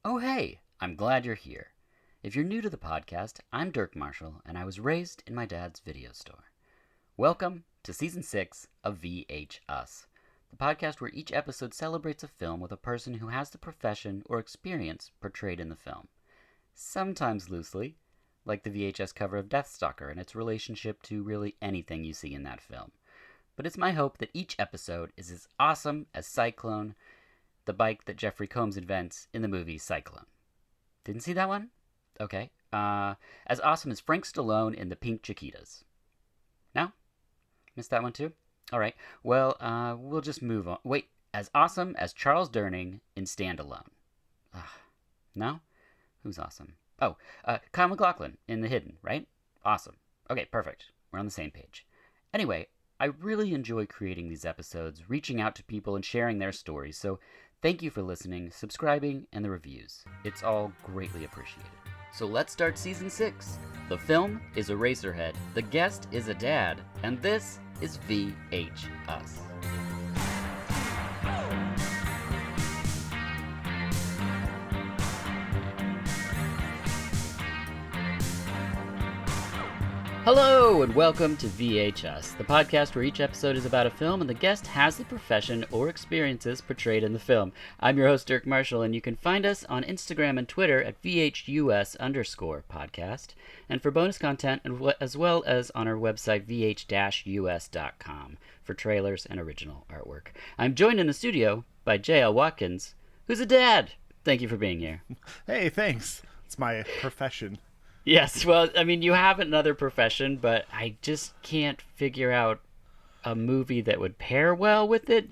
Oh, hey, I'm glad you're here. If you're new to the podcast, I'm Dirk Marshall, and I was raised in my dad's video store. Welcome to Season 6 of VH Us, the podcast where each episode celebrates a film with a person who has the profession or experience portrayed in the film. Sometimes loosely, like the VHS cover of Deathstalker and its relationship to really anything you see in that film. But it's my hope that each episode is as awesome as Cyclone, the bike that Jeffrey Combs invents in the movie Cyclone. Didn't see that one? Okay. As awesome as Frank Stallone in The Pink Chiquitas. No? Missed that one too? Alright. Well, we'll just move on. Wait, as awesome as Charles Durning in Stand Alone. No? Who's awesome? Oh, Kyle MacLachlan in The Hidden, right? Awesome. Okay, perfect. We're on the same page. Anyway, I really enjoy creating these episodes, reaching out to people and sharing their stories, so thank you for listening, subscribing, and the reviews. It's all greatly appreciated. So let's start Season 6. The film is Eraserhead, the guest is a dad, and this is VH Us. Hello, and welcome to VHS, the podcast where each episode is about a film and the guest has the profession or experiences portrayed in the film. I'm your host, Dirk Marshall, and you can find us on Instagram and Twitter at VHUS_podcast, and for bonus content, as well as on our website, vh-us.com, for trailers and original artwork. I'm joined in the studio by JL Watkins, who's a dad. Thank you for being here. Hey, thanks. It's my profession. Yes, well, I mean, you have another profession, but I just can't figure out a movie that would pair well with it.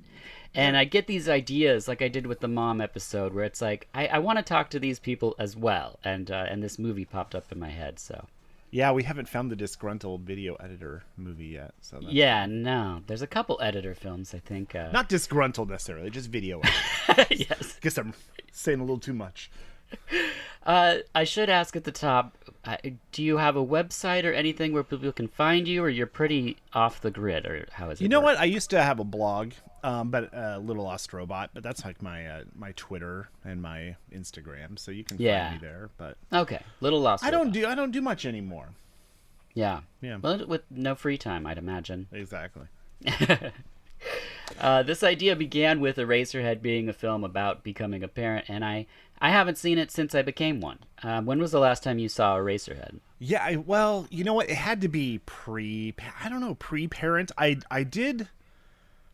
And I get these ideas, like I did with the mom episode, where it's like, I want to talk to these people as well. And this movie popped up in my head, so. Yeah, we haven't found the disgruntled video editor movie yet. So yeah, no. There's a couple editor films, I think. Not disgruntled necessarily, just video editor. Yes. Guess I'm saying a little too much. I should ask at the top, do you have a website or anything where people can find you, or you're pretty off the grid, or how is it? You know what? I used to have a blog, but Little Lost Robot, but that's like my my Twitter and my Instagram, so you can find me there. But okay, Little Lost Robot. I don't do much anymore. Yeah. Yeah. Well, with no free time, I'd imagine. Exactly. This idea began with Eraserhead being a film about becoming a parent, and I haven't seen it since I became one. When was the last time you saw Eraserhead? Yeah, well, you know what? It had to be pre-parent. I did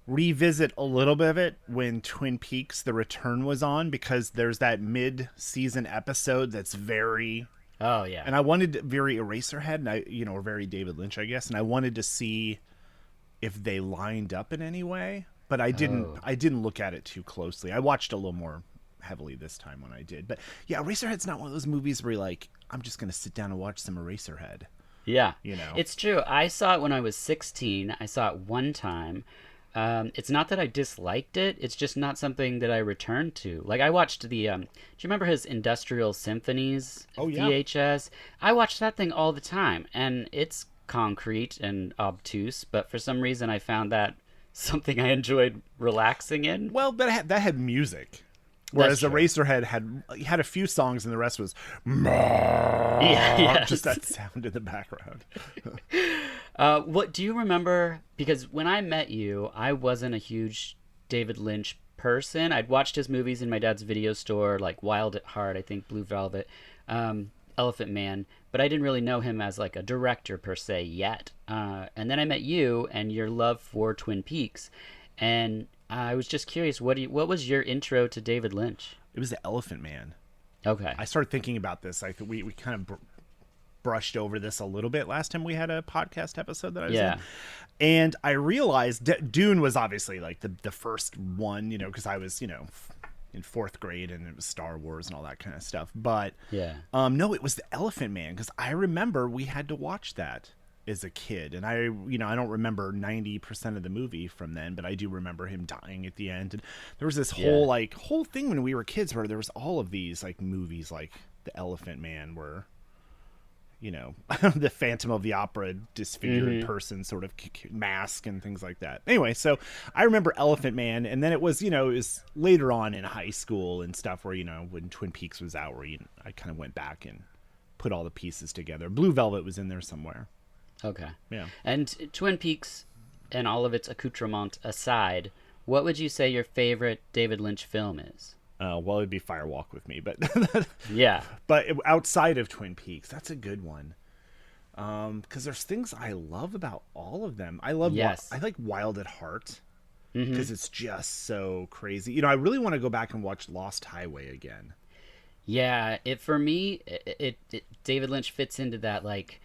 revisit a little bit of it when Twin Peaks: The Return was on, because there's that mid-season episode that's very... Oh, yeah. And I wanted very Eraserhead, and or very David Lynch, I guess, and I wanted to see if they lined up in any way, but I didn't. I didn't look at it too closely. I watched a little more heavily this time when I did. But yeah, Eraserhead's not one of those movies where you're like, I'm just going to sit down and watch some Eraserhead. Yeah. You know? It's true. I saw it when I was 16. I saw it one time. It's not that I disliked it. It's just not something that I returned to. Like, I watched the, do you remember his Industrial Symphonies VHS? I watched that thing all the time, and it's concrete and obtuse, but for some reason I found that something I enjoyed relaxing in. Well, that had music. Whereas Eraserhead had a few songs, and the rest was just that sound in the background. What do you remember? Because when I met you, I wasn't a huge David Lynch person. I'd watched his movies in my dad's video store, like Wild at Heart, I think, Blue Velvet, Elephant Man, but I didn't really know him as like a director per se yet. And then I met you and your love for Twin Peaks, and I was just curious, what was your intro to David Lynch? It was the Elephant Man. Okay. I started thinking about this. We kind of brushed over this a little bit last time we had a podcast episode that I was in. And I realized Dune was obviously like the first one, because I was, in fourth grade and it was Star Wars and all that kind of stuff. But no, it was the Elephant Man, because I remember we had to watch that as a kid, and I don't remember 90% of the movie from then, but I do remember him dying at the end. And there was this whole thing when we were kids where there was all of these like movies like the Elephant Man were the Phantom of the Opera disfigured person sort of mask and things like that. Anyway, so I remember Elephant Man, and then it was later on in high school and stuff where when Twin Peaks was out, where I kind of went back and put all the pieces together. Blue Velvet was in there somewhere. Okay. Yeah. And Twin Peaks and all of its accoutrement aside, what would you say your favorite David Lynch film is? Well, it'd be Firewalk with Me, but yeah. But outside of Twin Peaks, that's a good one. Because there's things I love about all of them. I like Wild at Heart because it's just so crazy. I really want to go back and watch Lost Highway again. Yeah, for me, David Lynch fits into that like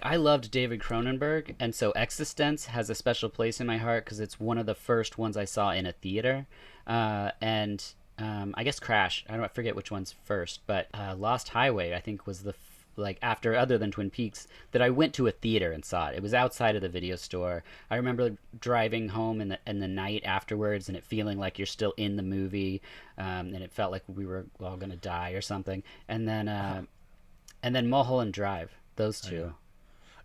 I loved David Cronenberg, and so Existence has a special place in my heart because it's one of the first ones I saw in a theater, and I guess Crash. I forget which one's first, but Lost Highway I think was the after other than Twin Peaks that I went to a theater and saw it. It was outside of the video store. I remember driving home in the night afterwards and it feeling like you're still in the movie, and it felt like we were all gonna die or something. And then Mulholland Drive. Those two.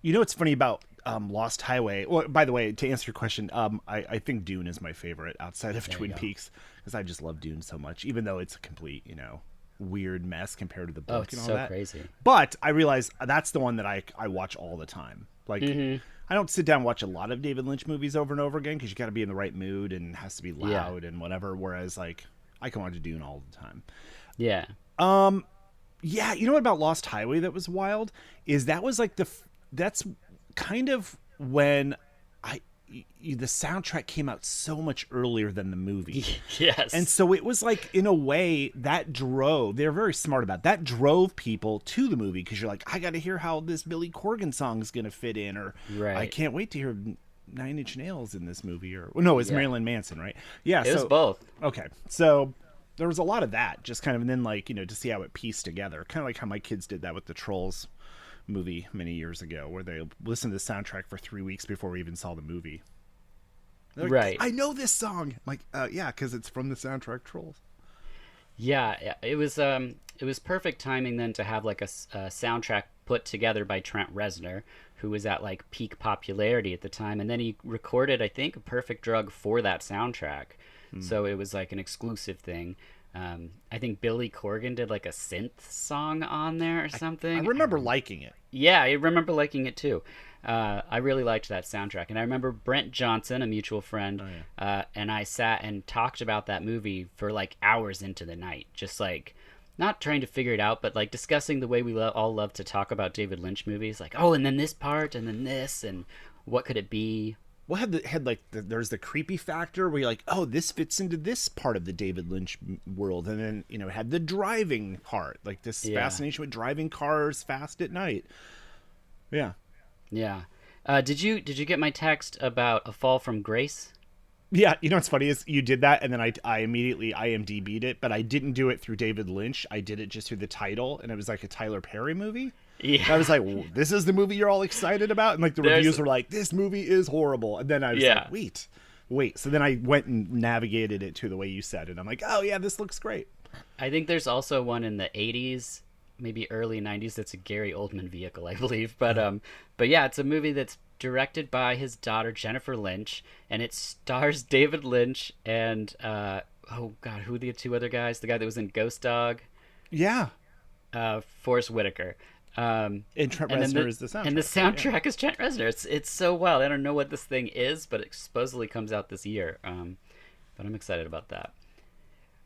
What's funny about Lost Highway? Well, by the way, to answer your question, I think Dune is my favorite outside of Twin Peaks because I just love Dune so much, even though it's a complete, weird mess compared to the book and all that. Oh, it's so crazy. But I realize that's the one that I watch all the time. Like, I don't sit down and watch a lot of David Lynch movies over and over again because you got to be in the right mood and it has to be loud and whatever. Whereas, I can watch Dune all the time. Yeah. Yeah, you know what about Lost Highway that was wild is that was that's kind of when the soundtrack came out so much earlier than the movie. Yes. And so it was in a way that they're very smart about it. That drove people to the movie because you're like, I got to hear how this Billy Corgan song is going to fit in, or I can't wait to hear 9 Inch Nails in this movie, or no, it's Marilyn Manson, right? Yeah. It was both. Okay. So there was a lot of that just kind of, and then to see how it pieced together, kind of like how my kids did that with the Trolls movie many years ago, where they listened to the soundtrack for 3 weeks before we even saw the movie. Like, right. I know this song. I'm like, yeah, because it's from the soundtrack Trolls. Yeah, it was perfect timing then to have a soundtrack put together by Trent Reznor, who was at peak popularity at the time, and then he recorded, I think, A Perfect Drug for that soundtrack. So it was an exclusive thing. I think Billy Corgan did a synth song on there or something. I remember liking it. Yeah, I remember liking it too. I really liked that soundtrack. And I remember Brent Johnson, a mutual friend, and I sat and talked about that movie for hours into the night. Just not trying to figure it out, but discussing the way we all love to talk about David Lynch movies. And then this part, and then this, and what could it be? Well, there's the creepy factor where you're like, oh, this fits into this part of the David Lynch world, and then it had the driving part, this fascination with driving cars fast at night. Yeah. Did you get my text about A Fall from Grace? Yeah, what's funny is you did that, and then I immediately IMDb'd it, but I didn't do it through David Lynch. I did it just through the title, and it was a Tyler Perry movie. Yeah. And I was like, this is the movie you're all excited about? And the reviews were like, this movie is horrible. And then I was like, wait. So then I went and navigated it to the way you said it. I'm like, oh yeah, this looks great. I think there's also one in the 80s, maybe early 90s. That's a Gary Oldman vehicle, I believe. But yeah, it's a movie that's directed by his daughter, Jennifer Lynch. And it stars David Lynch and, oh God, who are the two other guys? The guy that was in Ghost Dog. Yeah. Forrest Whitaker. And Trent Reznor is the soundtrack. And the soundtrack is Trent Reznor. It's so wild. I don't know what this thing is, but it supposedly comes out this year. But I'm excited about that.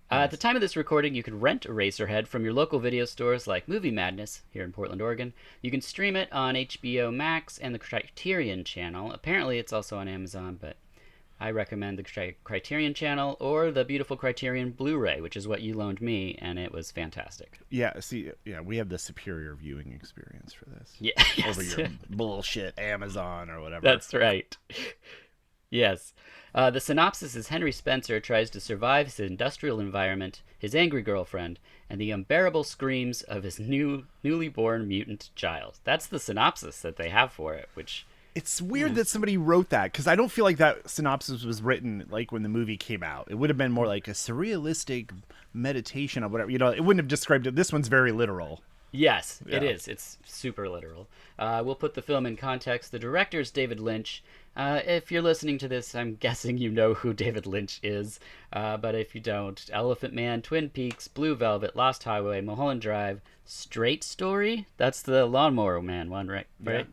Nice. At the time of this recording, you can rent Eraserhead from your local video stores like Movie Madness here in Portland, Oregon. You can stream it on HBO Max and the Criterion channel. Apparently, it's also on Amazon, but I recommend the Criterion channel or the beautiful Criterion Blu-ray, which is what you loaned me, and it was fantastic. Yeah, we have the superior viewing experience for this. Yeah, yes. Over your bullshit Amazon or whatever. That's right. Yes. The synopsis is Henry Spencer tries to survive his industrial environment, his angry girlfriend, and the unbearable screams of his newly born mutant child. That's the synopsis that they have for it, which... It's weird that somebody wrote that, because I don't feel like that synopsis was written when the movie came out. It would have been more like a surrealistic meditation or whatever. It wouldn't have described it. This one's very literal. Yes, Yeah. it is. It's super literal. We'll put the film in context. The director is David Lynch. If you're listening to this, I'm guessing you know who David Lynch is. But if you don't, Elephant Man, Twin Peaks, Blue Velvet, Lost Highway, Mulholland Drive, Straight Story. That's the Lawnmower Man one, right? Right?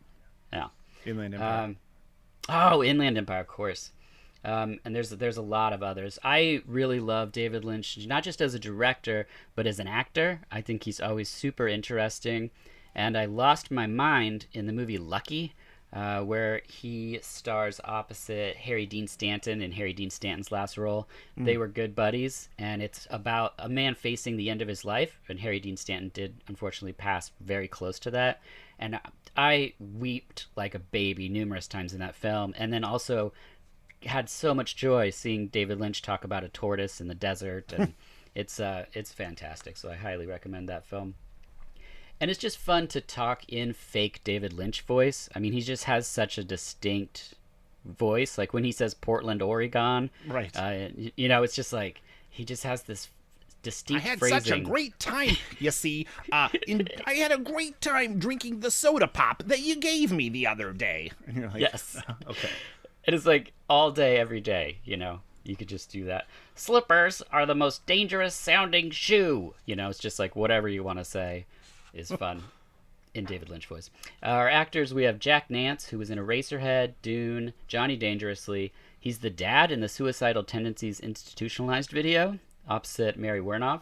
Yeah. Inland Empire. Inland Empire, of course. And there's a lot of others. I really love David Lynch, not just as a director, but as an actor. I think he's always super interesting. And I lost my mind in the movie Lucky, where he stars opposite Harry Dean Stanton in Harry Dean Stanton's last role. They were good buddies, and it's about a man facing the end of his life. And Harry Dean Stanton did unfortunately pass very close to that. And I wept like a baby numerous times in that film. And then also had so much joy seeing David Lynch talk about a tortoise in the desert, and it's fantastic. So I highly recommend that film. And it's just fun to talk in fake David Lynch voice. I mean, he just has such a distinct voice. Like when he says Portland, Oregon, right? It's just like he just has this distinct I had phrasing. such a great time, you see. I had a great time drinking the soda pop that you gave me the other day. And you're like, yes. Okay. It is like all day, every day, You could just do that. Slippers are the most dangerous sounding shoe. It's just like whatever you want to say is fun in David Lynch voice. Our actors, we have Jack Nance, who was in Eraserhead, Dune, Johnny Dangerously. He's the dad in the Suicidal Tendencies Institutionalized video, opposite Mary Wernoff.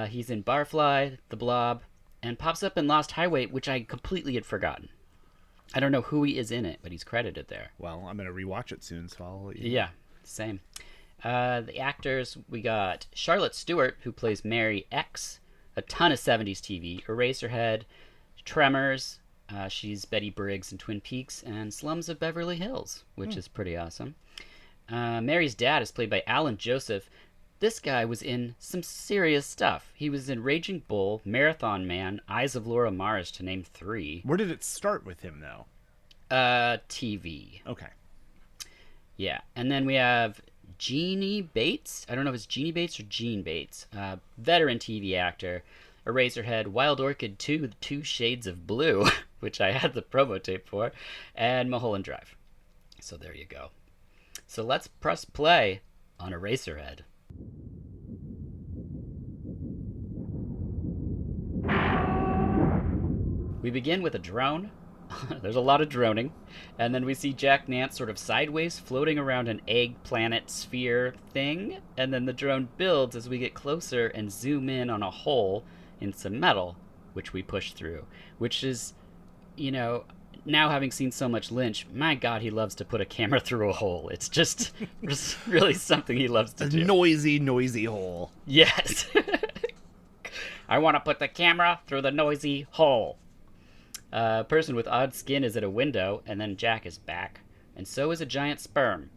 He's in Barfly, The Blob, and pops up in Lost Highway, which I completely had forgotten. I don't know who he is in it, but he's credited there. Well, I'm going to rewatch it soon, so I'll let you know. Yeah, same. The actors, we got Charlotte Stewart, who plays Mary X, a ton of 70s TV, Eraserhead, Tremors, she's Betty Briggs in Twin Peaks, and Slums of Beverly Hills, which is pretty awesome. Mary's dad is played by Alan Joseph. This guy was in some serious stuff. He was in Raging Bull, Marathon Man, Eyes of Laura Mars, to name 3. Where did it start with him, though? TV. Okay. Yeah, and then we have Jeannie Bates. I don't know if it's Jeannie Bates or Jean Bates. Veteran TV actor. Eraserhead, Wild Orchid 2, The 2 Shades of Blue, which I had the promo tape for, and Mulholland Drive. So there you go. So let's press play on Eraserhead. We begin with a drone. There's a lot of droning. And then we see Jack Nance sort of sideways floating around an egg planet sphere thing. And then the drone builds as we get closer and zoom in on a hole in some metal, which we push through. Which is, now having seen so much Lynch, my God, he loves to put a camera through a hole. It's just really something he loves to do. Noisy hole. Yes. I want to put the camera through the noisy hole. A person with odd skin is at a window, and then Jack is back. And so is a giant sperm.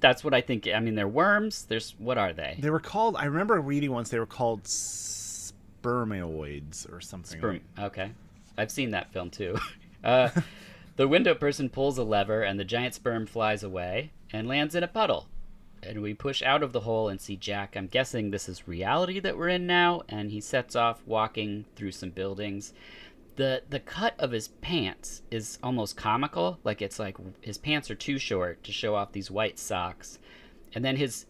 That's what I think. I mean, they're worms. What are they? They were called, I remember reading once, they were called spermoids or something. Sperm. Okay. I've seen that film, too. The window person pulls a lever, and the giant sperm flies away and lands in a puddle. And we push out of the hole and see Jack. I'm guessing this is reality that we're in now, and he sets off walking through some buildings. The cut of his pants is almost comical. Like it's like his pants are too short to show off these white socks. And then his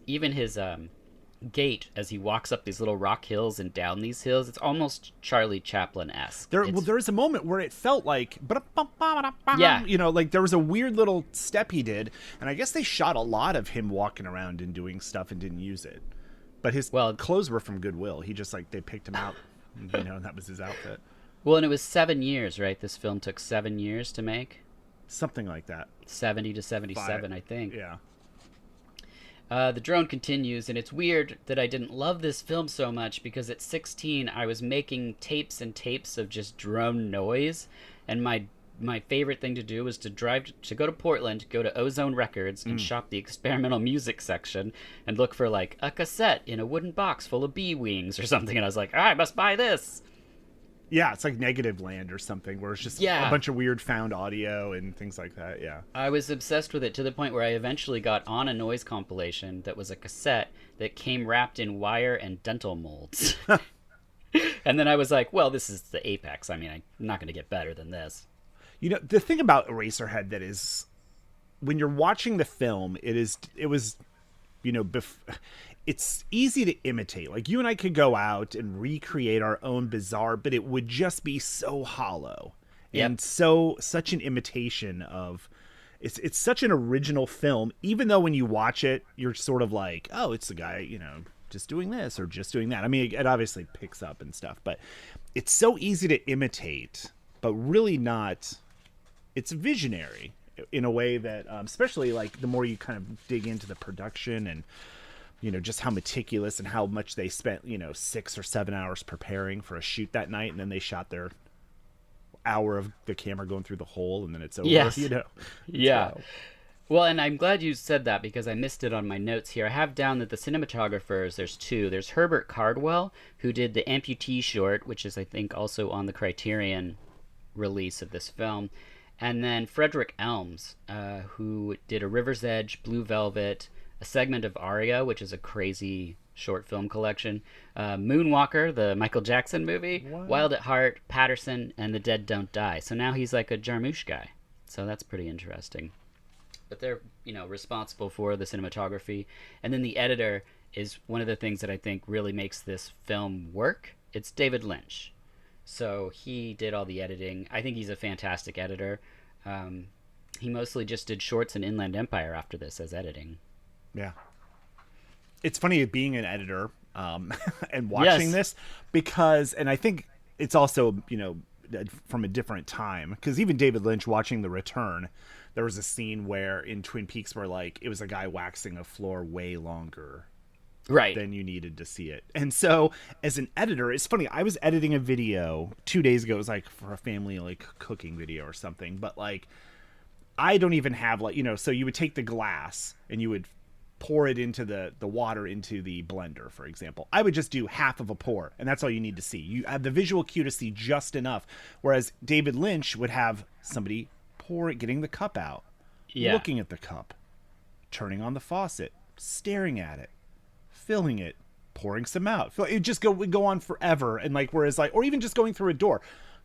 gait as he walks up these little rock hills and down these hills, it's almost Charlie Chaplin-esque. There was a moment where it felt like, yeah, like there was a weird little step he did, and I guess they shot a lot of him walking around and doing stuff and didn't use it. But his clothes were from Goodwill. He just they picked him out, and that was his outfit. Well, and it was 7 years, right? This film took 7 years to make. Something like that. 70 to 77, I think. Yeah. The drone continues, and it's weird that I didn't love this film so much because at 16 I was making tapes and tapes of just drone noise, and my favorite thing to do was to go to Portland, go to Ozone Records, and shop the experimental music section and look for like a cassette in a wooden box full of bee wings or something, and I was like, I must buy this. Yeah, it's like Negative Land or something, where it's just a bunch of weird found audio and things like that, yeah. I was obsessed with it to the point where I eventually got on a noise compilation that was a cassette that came wrapped in wire and dental molds. And then I was like, well, this is the apex. I mean, I'm not going to get better than this. You know, the thing about Eraserhead that is, when you're watching the film, it was, you know, it's easy to imitate. Like, you and I could go out and recreate our own bizarre, but it would just be so hollow. Yep. And such an imitation of, it's such an original film, even though when you watch it, you're sort of like, oh, it's the guy, you know, just doing this or just doing that. I mean, it obviously picks up and stuff, but it's so easy to imitate, but really not. It's visionary in a way that, especially like the more you kind of dig into the production and, you know, just how meticulous and how much they spent, you know, 6 or 7 hours preparing for a shoot that night. And then they shot their hour of the camera going through the hole and then it's over. Yes. You know? Yeah. Well, and I'm glad you said that because I missed it on my notes here. I have down that the cinematographers, there's two. There's Herbert Cardwell, who did the amputee short, which is, I think, also on the Criterion release of this film. And then Frederick Elms, who did A River's Edge, Blue Velvet, a segment of Aria, which is a crazy short film collection, Moonwalker, the Michael Jackson movie, what? Wild at Heart, Patterson, and The Dead Don't Die. So now he's like a Jarmusch guy. So that's pretty interesting. But they're, you know, responsible for the cinematography. And then the editor is one of the things that I think really makes this film work. It's David Lynch. So he did all the editing. I think he's a fantastic editor. He mostly just did shorts and Inland Empire after this as editing. Yeah. It's funny being an editor and watching this because, and I think it's also, you know, from a different time, because even David Lynch watching The Return, there was a scene where in Twin Peaks where like it was a guy waxing a floor way longer than you needed to see it. And so as an editor, it's funny, I was editing a video 2 days ago. It was like for a family like cooking video or something, but like I don't even have like, you know, so you would take the glass and you would pour it into the water into the blender, for example. I would just do half of a pour, and that's all you need to see. You have the visual cue to see just enough, whereas David Lynch would have somebody pour it, getting the cup out, looking at the cup, turning on the faucet, staring at it, filling it, pouring some out. It just would go on forever, and like, whereas like, or even just going through a door.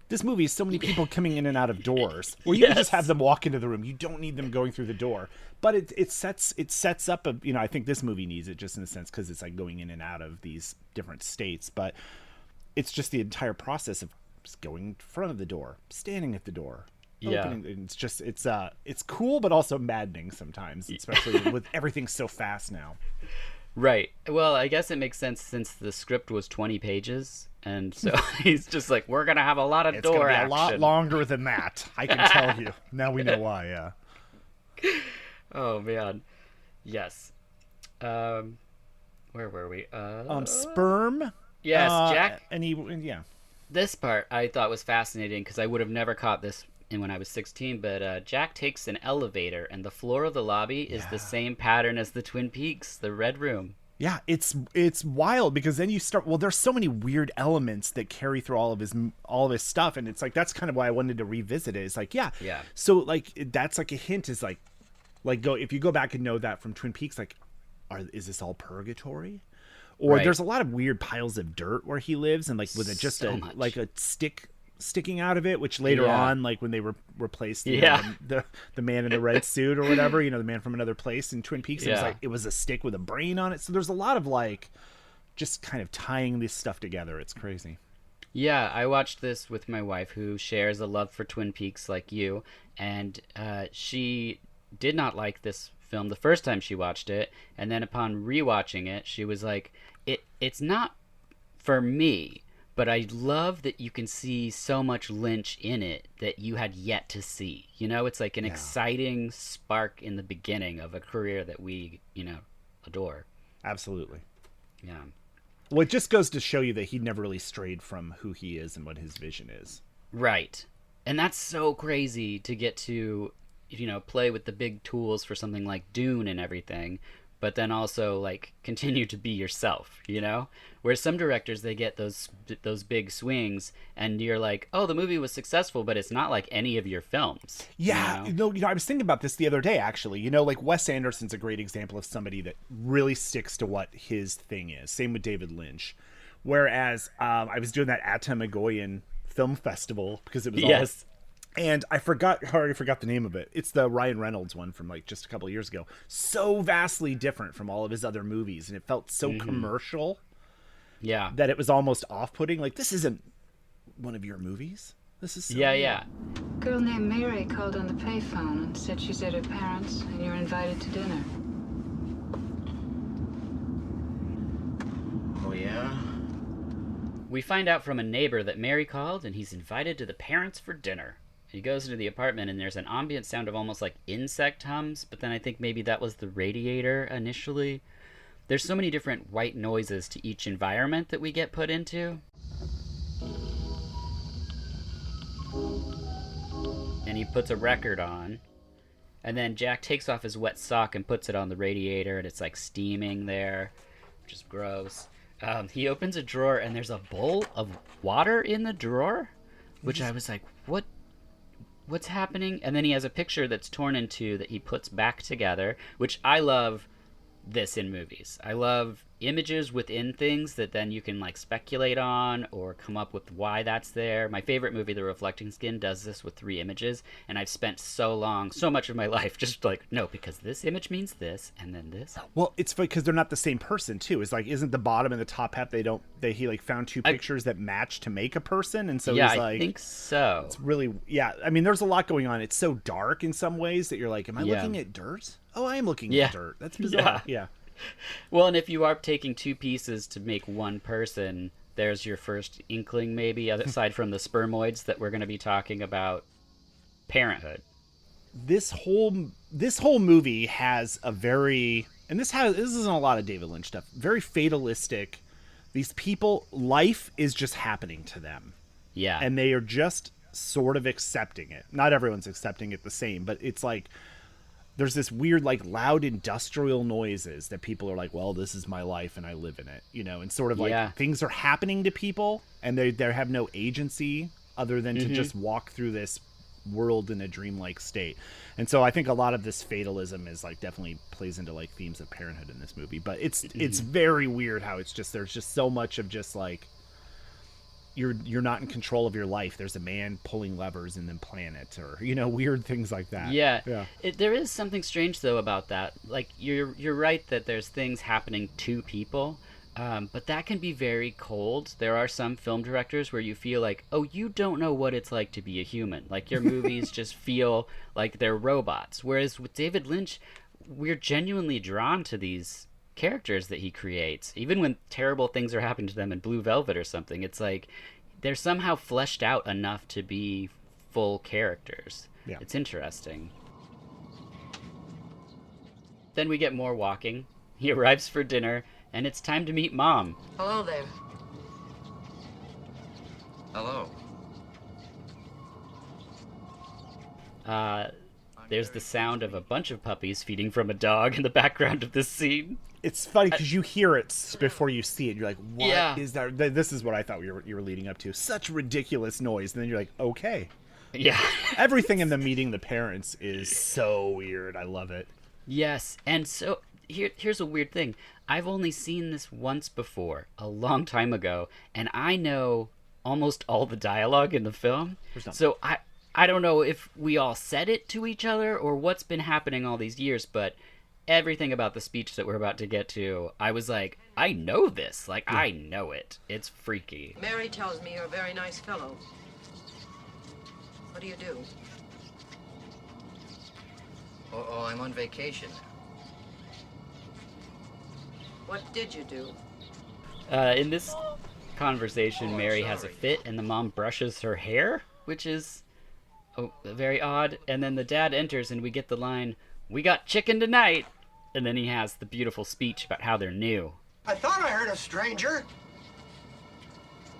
This movie is so many people coming in and out of doors where you can just have them walk into the room. You don't need them going through the door, but it sets up a, you know, I think this movie needs it just in a sense because it's like going in and out of these different states, but it's just the entire process of just going in front of the door, standing at the door, opening. It's just, it's cool, but also maddening sometimes, especially with everything so fast now. Right. Well, I guess it makes sense since the script was 20 pages. And so he's just like, we're going to have a lot of door action. It's going to be a lot longer than that. I can tell you. Now we know why, yeah. Oh, man. Yes. Where were we? Sperm. Yes, Jack. Yeah. This part I thought was fascinating because I would have never caught this when I was 16. But Jack takes an elevator, and the floor of the lobby is the same pattern as the Twin Peaks, the Red Room. Yeah, it's wild because then you start. Well, there's so many weird elements that carry through all of his stuff, and it's like that's kind of why I wanted to revisit it. It's like yeah. So like that's like a hint is like if you go back and know that from Twin Peaks, like, is this all purgatory? Or there's a lot of weird piles of dirt where he lives, and like with it just like a stick sticking out of it, which later on, like when they replaced the man in the red suit or whatever, you know, the man from another place in Twin Peaks, it was a stick with a brain on it. So there's a lot of like just kind of tying this stuff together. It's crazy. Yeah, I watched this with my wife, who shares a love for Twin Peaks like you, and she did not like this film the first time she watched it, and then upon rewatching it, she was like, it's not for me. But I love that you can see so much Lynch in it that you had yet to see. You know, it's like an exciting spark in the beginning of a career that we, you know, adore. Absolutely. Yeah. Well, it just goes to show you that he never really strayed from who he is and what his vision is. Right. And that's so crazy to get to, you know, play with the big tools for something like Dune and everything, but then also like continue to be yourself, you know? Whereas some directors, they get those big swings and you're like, oh, the movie was successful, but it's not like any of your films. Yeah. You know, I was thinking about this the other day, actually. You know, like Wes Anderson's a great example of somebody that really sticks to what his thing is. Same with David Lynch, Whereas I was doing that Atamagoyan Film Festival because it was Yes. and I already forgot the name of it. It's the Ryan Reynolds one from like just a couple of years ago. So vastly different from all of his other movies, and it felt so commercial. Yeah. That it was almost off-putting. Like, this isn't one of your movies. This is so Yeah, weird. yeah. A girl named Mary called on the payphone and said she's at her parents' and you're invited to dinner. Oh, yeah? We find out from a neighbor that Mary called and he's invited to the parents for dinner. He goes into the apartment and there's an ambient sound of almost like insect hums, but then I think maybe that was the radiator initially. There's so many different white noises to each environment that we get put into. And he puts a record on. And then Jack takes off his wet sock and puts it on the radiator, and it's like steaming there, which is gross. He opens a drawer and there's a bowl of water in the drawer, which I was like, what's happening? And then he has a picture that's torn in two that he puts back together, which I love this in movies. I love images within things that then you can like speculate on or come up with why that's there. My favorite movie, The Reflecting Skin, does this with 3 images, and I've spent so much of my life just like, no, because this image means this and then this. Well, it's because they're not the same person too. It's like, isn't the bottom and the top half, he like found 2 pictures that match to make a person, and so yeah, he's like, I think so. It's really, yeah, I mean, there's a lot going on. It's so dark in some ways that you're like, am I looking at dirt? Oh, I am looking at dirt. That's bizarre. Yeah. Well, and if you are taking 2 pieces to make one person, there's your first inkling, maybe, aside from the spermoids that we're going to be talking about. Parenthood. This whole movie has a very, and this isn't a lot of David Lynch stuff, very fatalistic. These people, life is just happening to them. Yeah. And they are just sort of accepting it. Not everyone's accepting it the same, but it's like there's this weird, like, loud industrial noises that people are like, well, this is my life and I live in it, you know, and sort of like things are happening to people and they have no agency other than to just walk through this world in a dreamlike state. And so I think a lot of this fatalism is like definitely plays into like themes of parenthood in this movie, but it's very weird how it's just, there's just so much of just like, you're not in control of your life. There's a man pulling levers in the planet, or, you know, weird things like that. Yeah. There is something strange though about that. Like you're right that there's things happening to people, but that can be very cold. There are some film directors where you feel like, oh, you don't know what it's like to be a human. Like your movies just feel like they're robots. Whereas with David Lynch, we're genuinely drawn to these characters that he creates. Even when terrible things are happening to them in Blue Velvet or something, it's like they're somehow fleshed out enough to be full characters. Yeah. It's interesting. Then we get more walking. He arrives for dinner, and it's time to meet Mom. Hello there. Hello. There's the sound of a bunch of puppies feeding from a dog in the background of this scene. It's funny because you hear it before you see it. You're like, what is that? This is what I thought you were leading up to. Such ridiculous noise. And then you're like, okay. Yeah. Everything in the meeting the parents is so weird. I love it. Yes. And so here's a weird thing. I've only seen this once before, a long time ago, and I know almost all the dialogue in the film. So I don't know if we all said it to each other or what's been happening all these years, but everything about the speech that we're about to get to, I was like, I know this. Like, I know it. It's freaky. Mary tells me you're a very nice fellow. What do you do? Oh, I'm on vacation. What did you do? In this conversation, Mary has a fit and the mom brushes her hair, which is very odd. And then the dad enters and we get the line, "We got chicken tonight." And then he has the beautiful speech about how they're new. I thought I heard a stranger.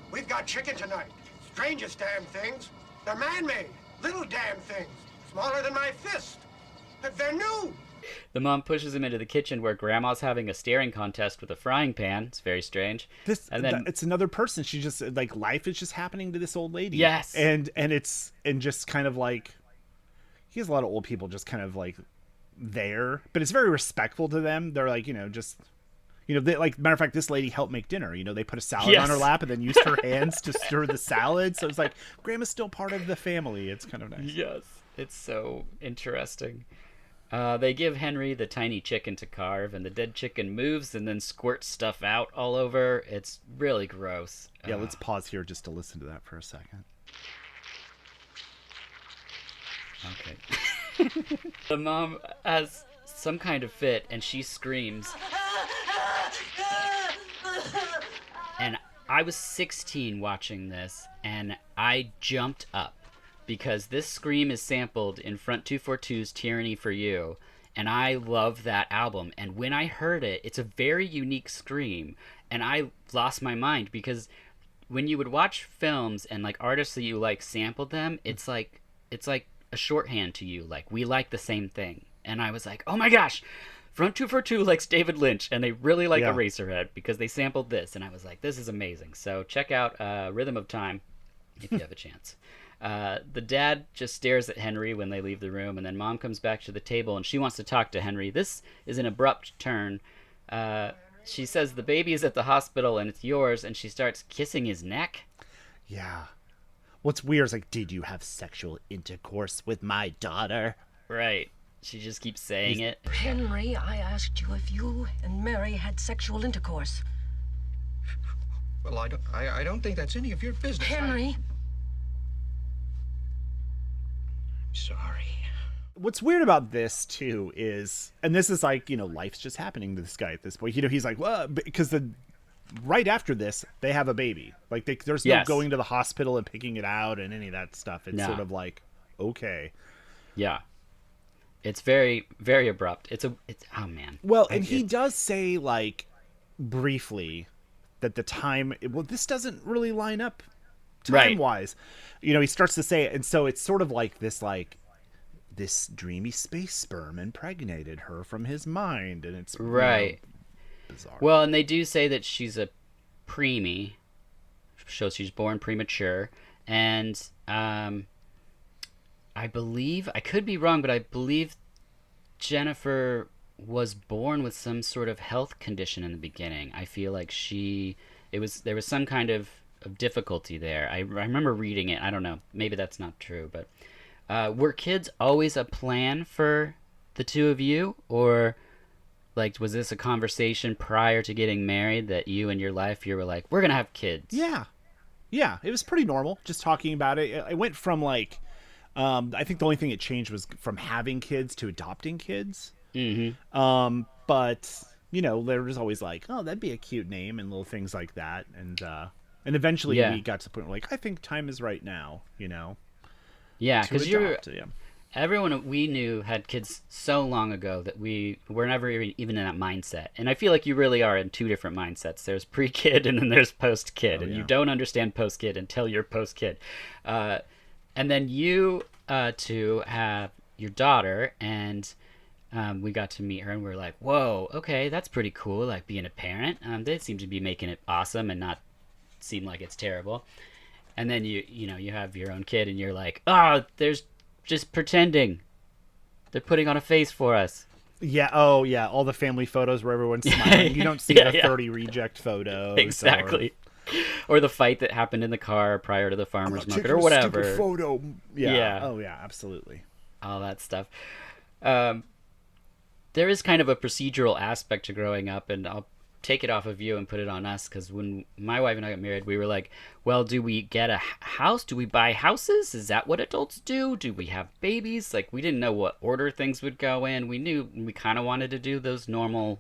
We've got chicken tonight. Strangest damn things. They're man-made. Little damn things. Smaller than my fist. They're new. The mom pushes him into the kitchen where Grandma's having a staring contest with a frying pan. It's very strange. It's another person. She just, like, life is just happening to this old lady. Yes. And just kind of like, he has a lot of old people just kind of like there, but it's very respectful to them. They're like, you know, just, like, matter of fact, this lady helped make dinner. They put a salad on her lap and then used her hands to stir the salad. So it's like, Grandma's still part of the family. It's kind of nice. Yes, it's so interesting. They give Henry the tiny chicken to carve, and the dead chicken moves and then squirts stuff out all over. It's really gross. Yeah, let's pause here just to listen to that for a second. Okay. The mom has some kind of fit, and she screams. And I was 16 watching this, and I jumped up. Because this scream is sampled in Front 242's Tyranny for You, and I love that album. And when I heard it, it's a very unique scream, and I lost my mind, because when you would watch films and like artists that you like sampled them, it's like a shorthand to you, like, we like the same thing. And I was like, oh my gosh, Front 242 likes David Lynch, and they really like Eraserhead because they sampled this. And I was like, this is amazing. So check out Rhythm of Time if you have a chance. The dad just stares at Henry when they leave the room, and then Mom comes back to the table and she wants to talk to Henry. This is an abrupt turn. She says the baby is at the hospital and it's yours, and she starts kissing his neck. Yeah. What's weird is like, did you have sexual intercourse with my daughter? Right. She just keeps saying it. Henry, I asked you if you and Mary had sexual intercourse. Well, I don't think that's any of your business. Henry. Sorry. What's weird about this too is, and this is like, life's just happening to this guy at this point. He's like, well, because right after this, they have a baby. Like, there's no going to the hospital and picking it out and any of that stuff. It's sort of like, okay. Yeah. It's very, very abrupt. It's oh man. Well, and he does say, like, briefly that the time, this doesn't really line up time-wise. He starts to say it, and so it's sort of like this dreamy space sperm impregnated her from his mind, and it's right. Bizarre. Well, and they do say that she's a preemie, so she's born premature, and I believe, I could be wrong, but I believe Jennifer was born with some sort of health condition in the beginning. I feel like there was some kind of difficulty there. I remember reading it. I don't know. Maybe that's not true, but were kids always a plan for the two of you? Or like, was this a conversation prior to getting married that you and your life, you were like, we're going to have kids? Yeah. It was pretty normal. Just talking about it. I went from like, I think the only thing it changed was from having kids to adopting kids. Mm-hmm. But there was always like, oh, that'd be a cute name and little things like that. And eventually we got to the point where, like, I think time is right now, Yeah, because everyone we knew had kids so long ago that we were never even in that mindset. And I feel like you really are in two different mindsets. There's pre-kid and then there's post-kid. You don't understand post-kid until you're post-kid. And then you two have your daughter, and we got to meet her, and we were like, whoa, okay, that's pretty cool, like, being a parent. They seem to be making it awesome and not seem like it's terrible. And then you have your own kid, and you're like, oh, there's just pretending. They're putting on a face for us. Yeah. Oh, yeah. All the family photos where everyone's smiling. You don't see the 30 reject photos. Exactly. Or the fight that happened in the car prior to the farmer's market, or whatever. Stupid photo. Yeah. Oh, yeah. Absolutely. All that stuff. There is kind of a procedural aspect to growing up, and I'll take it off of you and put it on us, because when my wife and I got married, we were like, well, do we get a house? Do we buy houses? Is that what adults do? Do we have babies? Like, we didn't know what order things would go in. We knew we kind of wanted to do those normal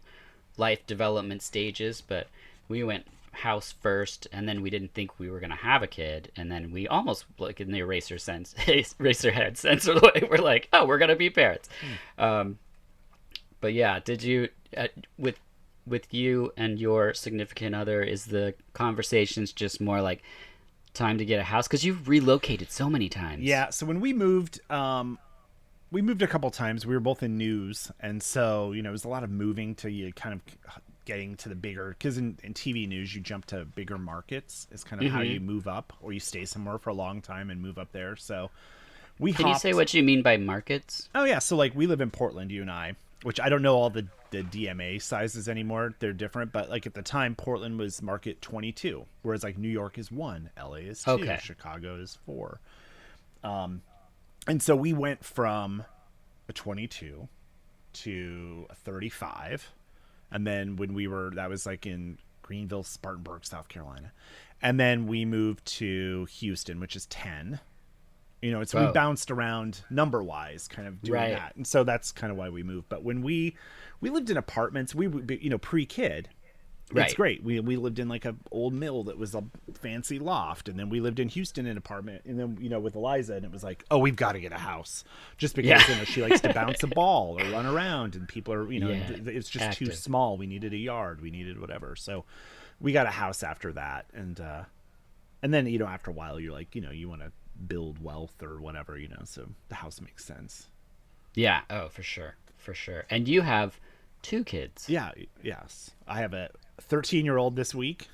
life development stages, but we went house first, and then we didn't think we were going to have a kid, and then we almost, like, in the Eraserhead sense, we're like, oh, we're going to be parents. But yeah, did you with you and your significant other, is the conversations just more like time to get a house? Because you've relocated so many times. Yeah, so when we moved a couple times. We were both in news, and so it was a lot of moving to you kind of getting to the bigger, because in TV news you jump to bigger markets is kind of how you move up, or you stay somewhere for a long time and move up there. So Can you say what you mean by markets? Oh yeah, so like we live in Portland, you and I, which I don't know all the the DMA sizes anymore. They're different, but like at the time, Portland was market 22, whereas like New York is 1, LA is 2, Okay. Chicago is 4. And so we went from a 22 to a 35, and then when that was like in Greenville, Spartanburg, South Carolina, and then we moved to Houston, which is 10. So we bounced around number wise, kind of doing that, and so that's kind of why we moved. But when we lived in apartments, we pre-kid. It's great. We lived in like a old mill that was a fancy loft, and then we lived in Houston in an apartment, and then with Eliza, and it was like, oh, we've got to get a house, just because she likes to bounce a ball or run around, and people are it's just active. too small. We needed a yard, we needed whatever, so we got a house after that, and then after a while you're like you want to build wealth or whatever, so the house makes sense. Yeah. Oh, for sure. And you have 2 kids. Yes, I have a 13-year-old this week,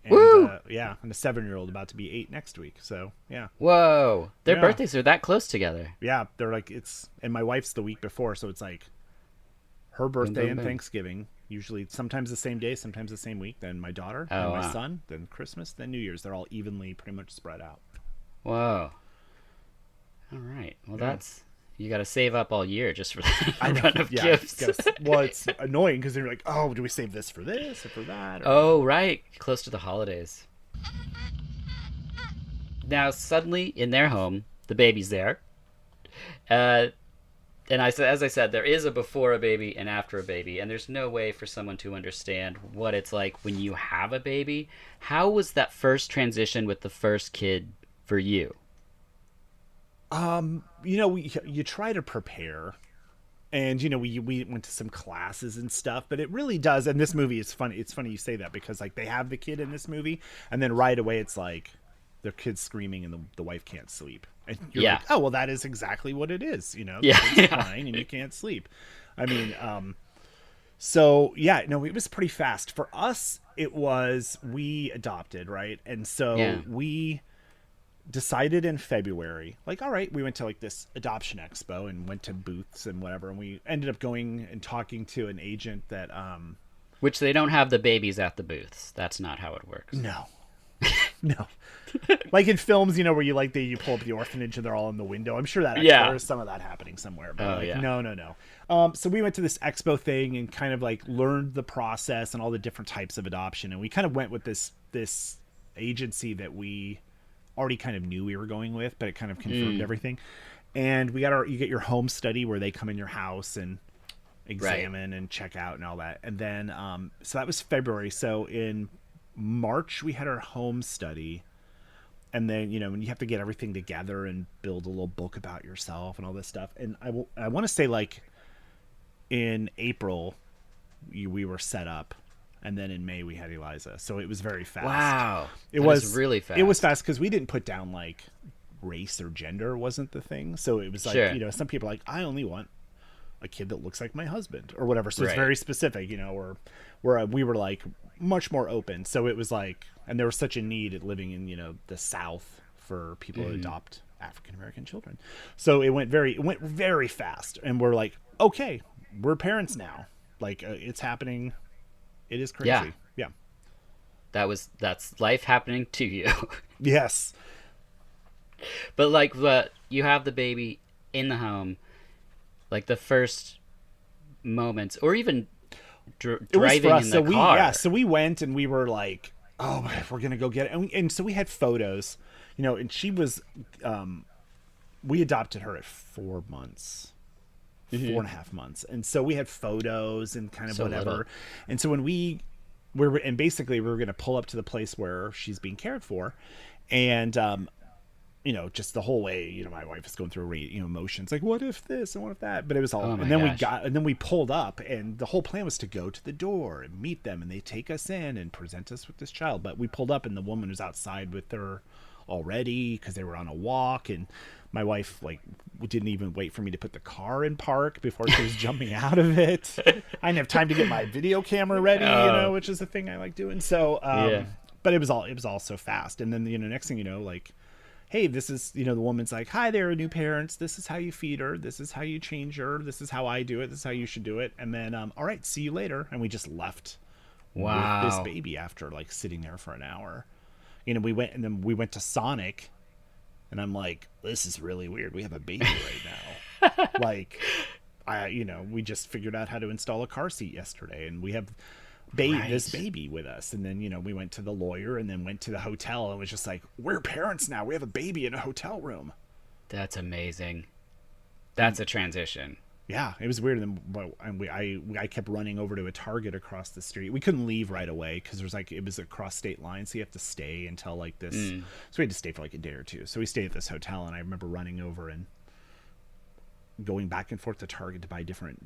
and Woo! And a 7-year-old about to be 8 next week. So Whoa, their birthdays are that close together. Yeah, they're like and my wife's the week before, so it's like her birthday and Thanksgiving, usually sometimes the same day, sometimes the same week. Then my daughter, then my son, then Christmas, then New Year's. They're all evenly pretty much spread out. Whoa. All right. Well, you got to save up all year just for that run of gifts. Well, it's annoying because they're like, oh, do we save this for this or for that? Oh, right. Close to the holidays. Now, suddenly, in their home, the baby's there. And as I said, there is a before a baby and after a baby, and there's no way for someone to understand what it's like when you have a baby. How was that first transition with the first kid for you? You try to prepare, and we went to some classes and stuff, but it really does. And this movie is funny. It's funny you say that because like they have the kid in this movie, and then right away it's like their kid's screaming and the wife can't sleep, and you're like, oh well, that is exactly what it is. The kid's crying and you can't sleep. I mean, it was pretty fast for us. It was we adopted, right, and so we decided in February, like, all right, we went to like this adoption expo and went to booths and whatever, and we ended up going and talking to an agent that which they don't have the babies at the booths. That's not how it works. No like in films, where you like you pull up the orphanage and they're all in the window. I'm sure that there's some of that happening somewhere, but no. So we went to this expo thing and kind of like learned the process and all the different types of adoption, and we kind of went with this agency that we already kind of knew we were going with, but it kind of confirmed everything. And you get your home study where they come in your house and examine and check out and all that. And then so that was February. So in March we had our home study, and then when you have to get everything together and build a little book about yourself and all this stuff. And I want to say like in April we were set up. And then in May we had Eliza, so it was very fast. Wow, it was really fast. It was fast because we didn't put down like race or gender wasn't the thing. So it was like some people are like, I only want a kid that looks like my husband or whatever. So it's very specific, or where we were like much more open. So it was like, and there was such a need at living in the South for people to adopt African American children. So it went very fast, and we're like, okay, we're parents now. Like it's happening. It is crazy. Yeah. That's life happening to you. Yes. But like you have the baby in the home, like the first moments, or even driving in the car. So we went and we were like, oh, we're gonna go get it, and so we had photos, and she was, we adopted her at 4 months. 4.5 months, and so we had photos and kind of whatever little. And so when we were going to pull up to the place where she's being cared for, and just the whole way, my wife is going through emotions like, what if this and what if that, but it was all, and then we pulled up, and the whole plan was to go to the door and meet them, and they take us in and present us with this child. But we pulled up, and the woman was outside with her already because they were on a walk, and my wife like didn't even wait for me to put the car in park before she was jumping out of it. I didn't have time to get my video camera ready, which is the thing I like doing. So, but it was all so fast. And then, next thing you know, like, hey, this is, the woman's like, hi there, new parents. This is how you feed her. This is how you change her. This is how I do it. This is how you should do it. And then, all right, see you later. And we just left with this baby after like sitting there for an hour. We went to Sonic, and I'm like, this is really weird. We have a baby right now. Like, we just figured out how to install a car seat yesterday, and we have this baby with us. And then, we went to the lawyer and then went to the hotel, and it was just like, we're parents now. We have a baby in a hotel room. That's amazing. That's a transition. Yeah, it was weird. And I kept running over to a Target across the street. We couldn't leave right away because it was across state lines, so you have to stay until like this. So we had to stay for like a day or two. So we stayed at this hotel, and I remember running over and going back and forth to Target to buy different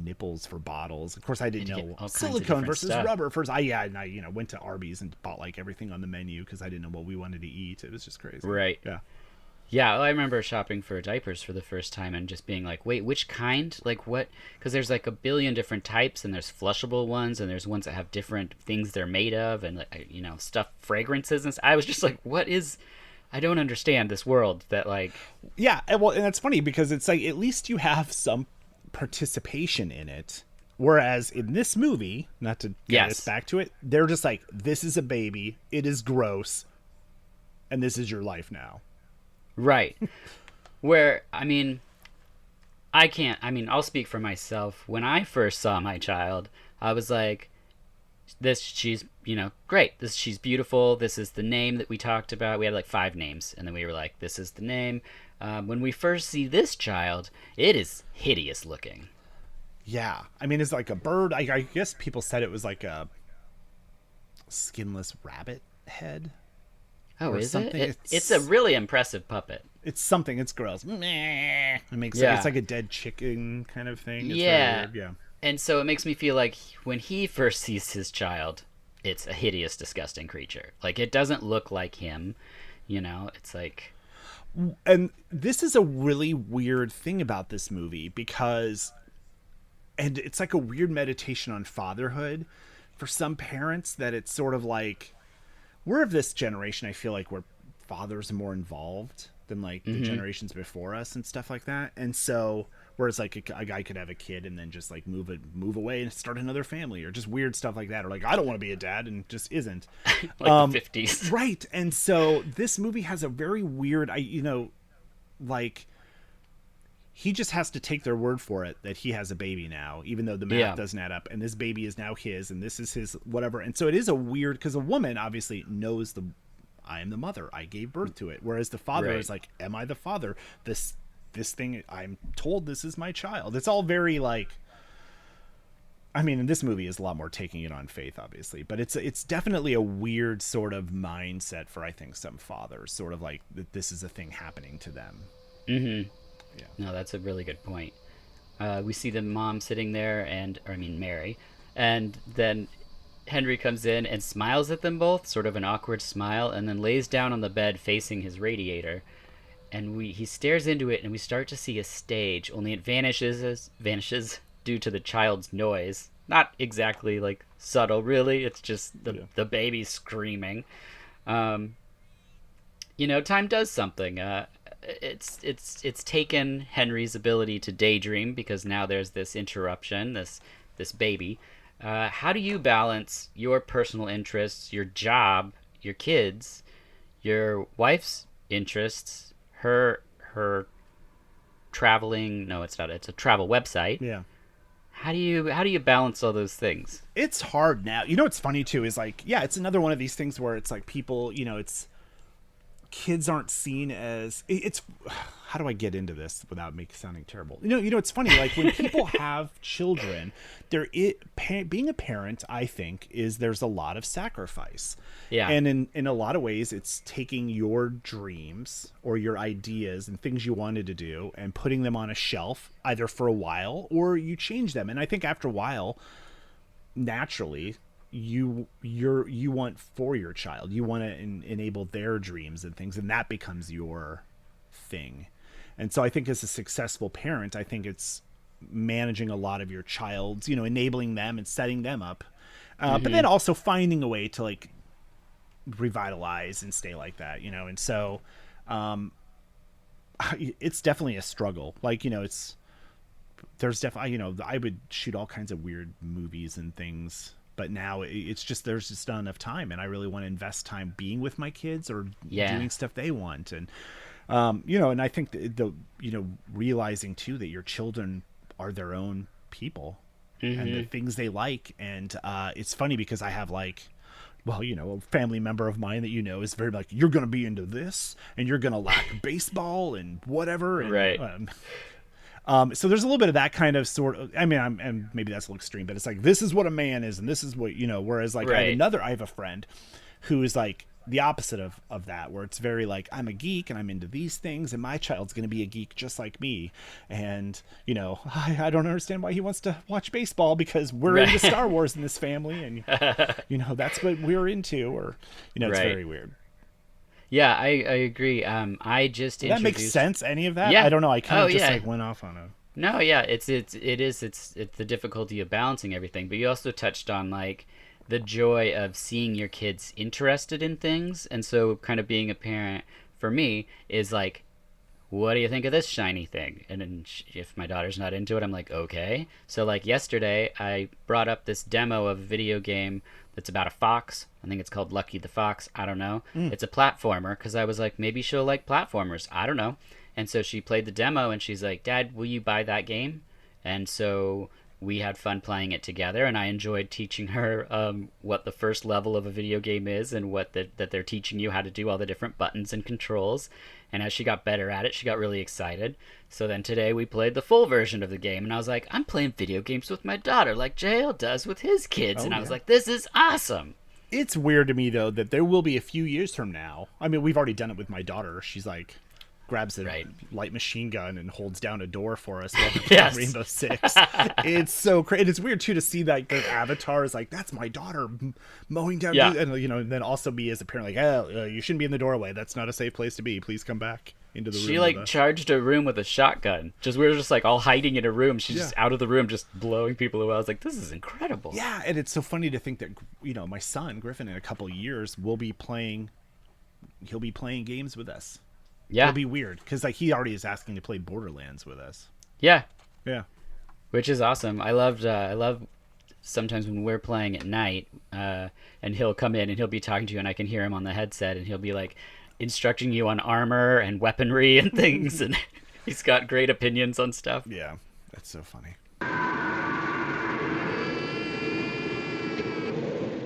nipples for bottles. Of course, I didn't know silicone versus rubber. First, I went to Arby's and bought like everything on the menu because I didn't know what we wanted to eat. It was just crazy. Right. Yeah, I remember shopping for diapers for the first time and just being like, wait, which kind? Like what? Because there's like a billion different types, and there's flushable ones, and there's ones that have different things they're made of, and stuff, fragrances and stuff. I was just like, I don't understand this world that like. Yeah, well, and that's funny because it's like at least you have some participation in it. Whereas in this movie, not to get us back to it, they're just like, this is a baby, it is gross, and this is your life now. Right. Where, I'll speak for myself. When I first saw my child, I was like, she's, great. She's beautiful. This is the name that we talked about. We had like 5 names, and then we were like, this is the name. When we first see this child, it is hideous looking. Yeah. It's like a bird. I guess people said it was like a skinless rabbit head. Oh, is it? It's a really impressive puppet. It's something. It's gross. It makes it's like a dead chicken kind of thing. It's yeah. Yeah. And so it makes me feel like when he first sees his child, it's a hideous, disgusting creature. Like, it doesn't look like him. It's like... And this is a really weird thing about this movie because... And it's like a weird meditation on fatherhood for some parents, that it's sort of like... We're of this generation, I feel like, where fathers are more involved than like the generations before us and stuff like that. And so, whereas like a guy could have a kid and then just like move away and start another family, or just weird stuff like that, or like, I don't want to be a dad, and just isn't. Like the 50s. Right. And so this movie has a very weird, like, he just has to take their word for it that he has a baby now, even though the math doesn't add up, and this baby is now his, and this is his whatever. And so it is a weird, because a woman obviously knows I am the mother, I gave birth to it, whereas the father is like, am I the father? This thing, I'm told this is my child. It's all very like, in this movie is a lot more taking it on faith, obviously, but it's definitely a weird sort of mindset for, I think, some fathers, sort of like that this is a thing happening to them. Mm-hmm. Yeah. No, that's a really good point. We see the mom sitting there, Mary, and then Henry comes in and smiles at them both, sort of an awkward smile, and then lays down on the bed facing his radiator. And he stares into it, and we start to see a stage, only it vanishes due to the child's noise. Not exactly like subtle, really. It's just the baby screaming. Time does something. It's taken Henry's ability to daydream, because now there's this interruption, this baby. How do you balance your personal interests, your job, your kids, your wife's interests, her traveling? No, it's not. It's a travel website. Yeah. How do you balance all those things? It's hard now. What's funny too is like, it's another one of these things where it's like people, it's kids aren't seen as it's. How do I get into this without sounding terrible? It's funny. Like when people have children, being a parent, I think, there's a lot of sacrifice. Yeah. And in a lot of ways, it's taking your dreams or your ideas and things you wanted to do and putting them on a shelf, either for a while or you change them. And I think after a while, naturally, you want for your child, you want to enable their dreams and things, and that becomes your thing. And so I think as a successful parent, I think it's managing a lot of your child's, enabling them and setting them up, but then also finding a way to like revitalize and stay like that, and so it's definitely a struggle. Like, there's definitely, I would shoot all kinds of weird movies and things, but now it's just, there's just not enough time, and I really want to invest time being with my kids or doing stuff they want. And, and I think the realizing too that your children are their own people and the things they like. And, it's funny because I have a family member of mine that is very like, you're going to be into this and you're going to like baseball and whatever. And, right. So there's a little bit of that kind of sort of, and maybe that's a little extreme, but it's like, this is what a man is. And this is what, whereas like I have a friend who is like the opposite of that, where it's very like, I'm a geek and I'm into these things and my child's going to be a geek just like me. And, I don't understand why he wants to watch baseball because we're into Star Wars in this family. And, that's what we're into, or, it's very weird. Yeah, I agree. I just Does that make sense? Any of that? Yeah. I don't know. I kind of just went off on a. No, yeah, it's the difficulty of balancing everything. But you also touched on like the joy of seeing your kids interested in things, and so kind of being a parent for me is like, what do you think of this shiny thing? And then if my daughter's not into it, I'm like, okay. So like yesterday, I brought up this demo of a video game that's about a fox. I think it's called Lucky the Fox. I don't know. It's a platformer, because I was like, maybe she'll like platformers. I don't know. And so she played the demo and she's like, Dad, will you buy that game? And so we had fun playing it together, and I enjoyed teaching her what the first level of a video game is, and that they're teaching you how to do all the different buttons and controls. And as she got better at it, she got really excited. So then today we played the full version of the game, and I was like, I'm playing video games with my daughter like JL does with his kids. I was like, this is awesome. It's weird to me, though, that there will be a few years from now. I mean, we've already done it with my daughter. She's like, grabs a light machine gun and holds down a door for us while we're playing Rainbow Six. It's so crazy. It's weird too to see like their avatar is like, that's my daughter mowing down, and and then also be as a parent like, you shouldn't be in the doorway. That's not a safe place to be. Please come back into the room. She like charged a room with a shotgun. We were just like all hiding in a room. She's just out of the room, just blowing people away. I was like, this is incredible. Yeah, and it's so funny to think that my son Griffin in a couple of years will be playing. He'll be playing games with us. Yeah, it'll be weird because like he already is asking to play Borderlands with us. Yeah, which is awesome. I love sometimes when we're playing at night, and he'll come in and he'll be talking to you, and I can hear him on the headset, and he'll be like instructing you on armor and weaponry and things, and he's got great opinions on stuff. Yeah, that's so funny.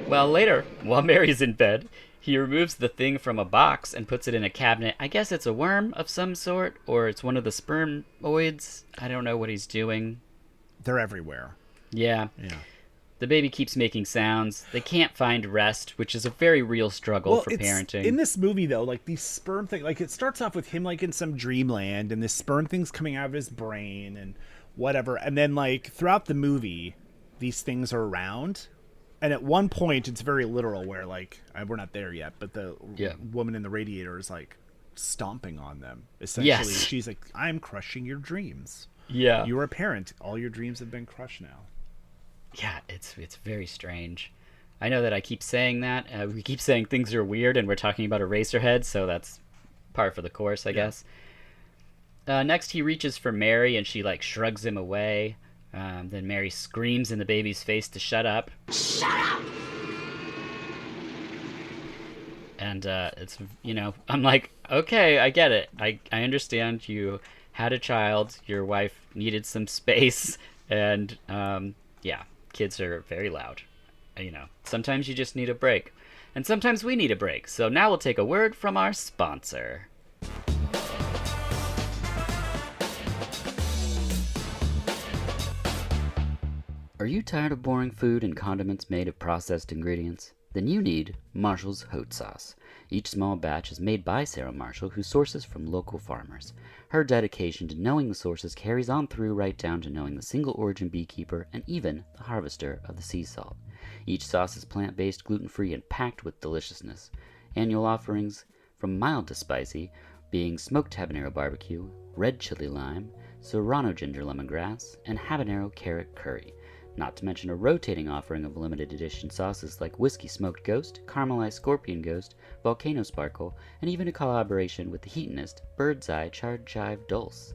Well, later, while Mary's in bed, he removes the thing from a box and puts it in a cabinet. I guess it's a worm of some sort, or it's one of the spermoids. I don't know what he's doing. They're everywhere. Yeah. The baby keeps making sounds. They can't find rest, which is a very real struggle for parenting. In this movie, though, like these sperm thing, like it starts off with him like in some dreamland, and this sperm thing's coming out of his brain and whatever. And then like throughout the movie, these things are around. And at one point, it's very literal where, like, we're not there yet, but the woman in the radiator is, like, stomping on them. Essentially, she's like, I'm crushing your dreams. Yeah. You're a parent. All your dreams have been crushed now. Yeah, it's very strange. I know that I keep saying that. We keep saying things are weird, and we're talking about Eraserhead, so that's par for the course, I guess. Next, he reaches for Mary, and she, like, shrugs him away. Then Mary screams in the baby's face to shut up. Shut up! And it's, I'm like, okay, I get it. I understand you had a child, your wife needed some space, and kids are very loud. Sometimes you just need a break. And sometimes we need a break. So now we'll take a word from our sponsor. Are you tired of boring food and condiments made of processed ingredients? Then you need Marshall's Hot Sauce. Each small batch is made by Sarah Marshall, who sources from local farmers. Her dedication to knowing the sources carries on through right down to knowing the single origin beekeeper and even the harvester of the sea salt. Each sauce is plant-based, gluten-free, and packed with deliciousness. Annual offerings from mild to spicy, being smoked habanero barbecue, red chili lime, serrano ginger lemongrass, and habanero carrot curry. not to mention a rotating offering of limited edition sauces like Whiskey Smoked Ghost, Caramelized Scorpion Ghost, Volcano Sparkle, and even a collaboration with the Heatonist Bird's Eye Charred Chive Dulce.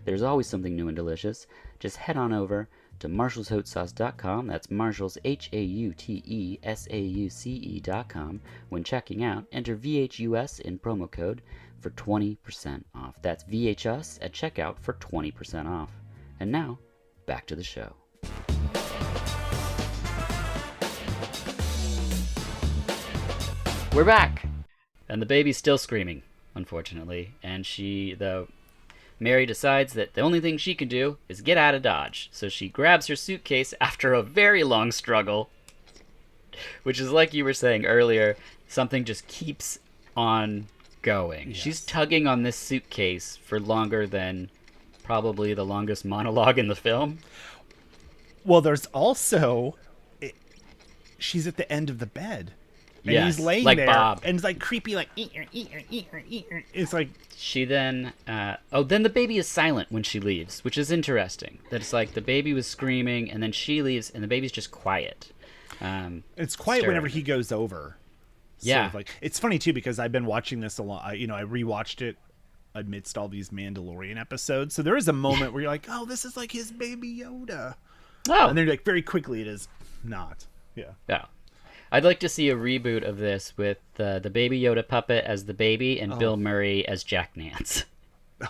There's always something new and delicious. Just head on over to marshallshotsauce.com. That's Marshall's HAUTESAUCE.com. When checking out, enter VHUS in promo code for 20% off. That's VHUS at checkout for 20% off. And now, back to the show. We're back! And the baby's still screaming, unfortunately. And Mary decides that the only thing she can do is get out of Dodge. So she grabs her suitcase after a very long struggle, which is like you were saying earlier, something just keeps on going. Yes. She's tugging on this suitcase for longer than probably the longest monologue in the film. Well, there's also... she's at the end of the bed. And he's laying like there, Bob. And it's like creepy, like eat. It's like she then. Then the baby is silent when she leaves, which is interesting. That it's like the baby was screaming, and then she leaves, and the baby's just quiet. It's quiet stirring. whenever he goes over. Yeah, like it's funny too because I've been watching this a lot. I rewatched it amidst all these Mandalorian episodes. So there is a moment where you're like, oh, this is like his baby Yoda. Oh, and then like very quickly it is not. Yeah. Yeah. I'd like to see a reboot of this with the Baby Yoda puppet as the baby and Bill Murray as Jack Nance.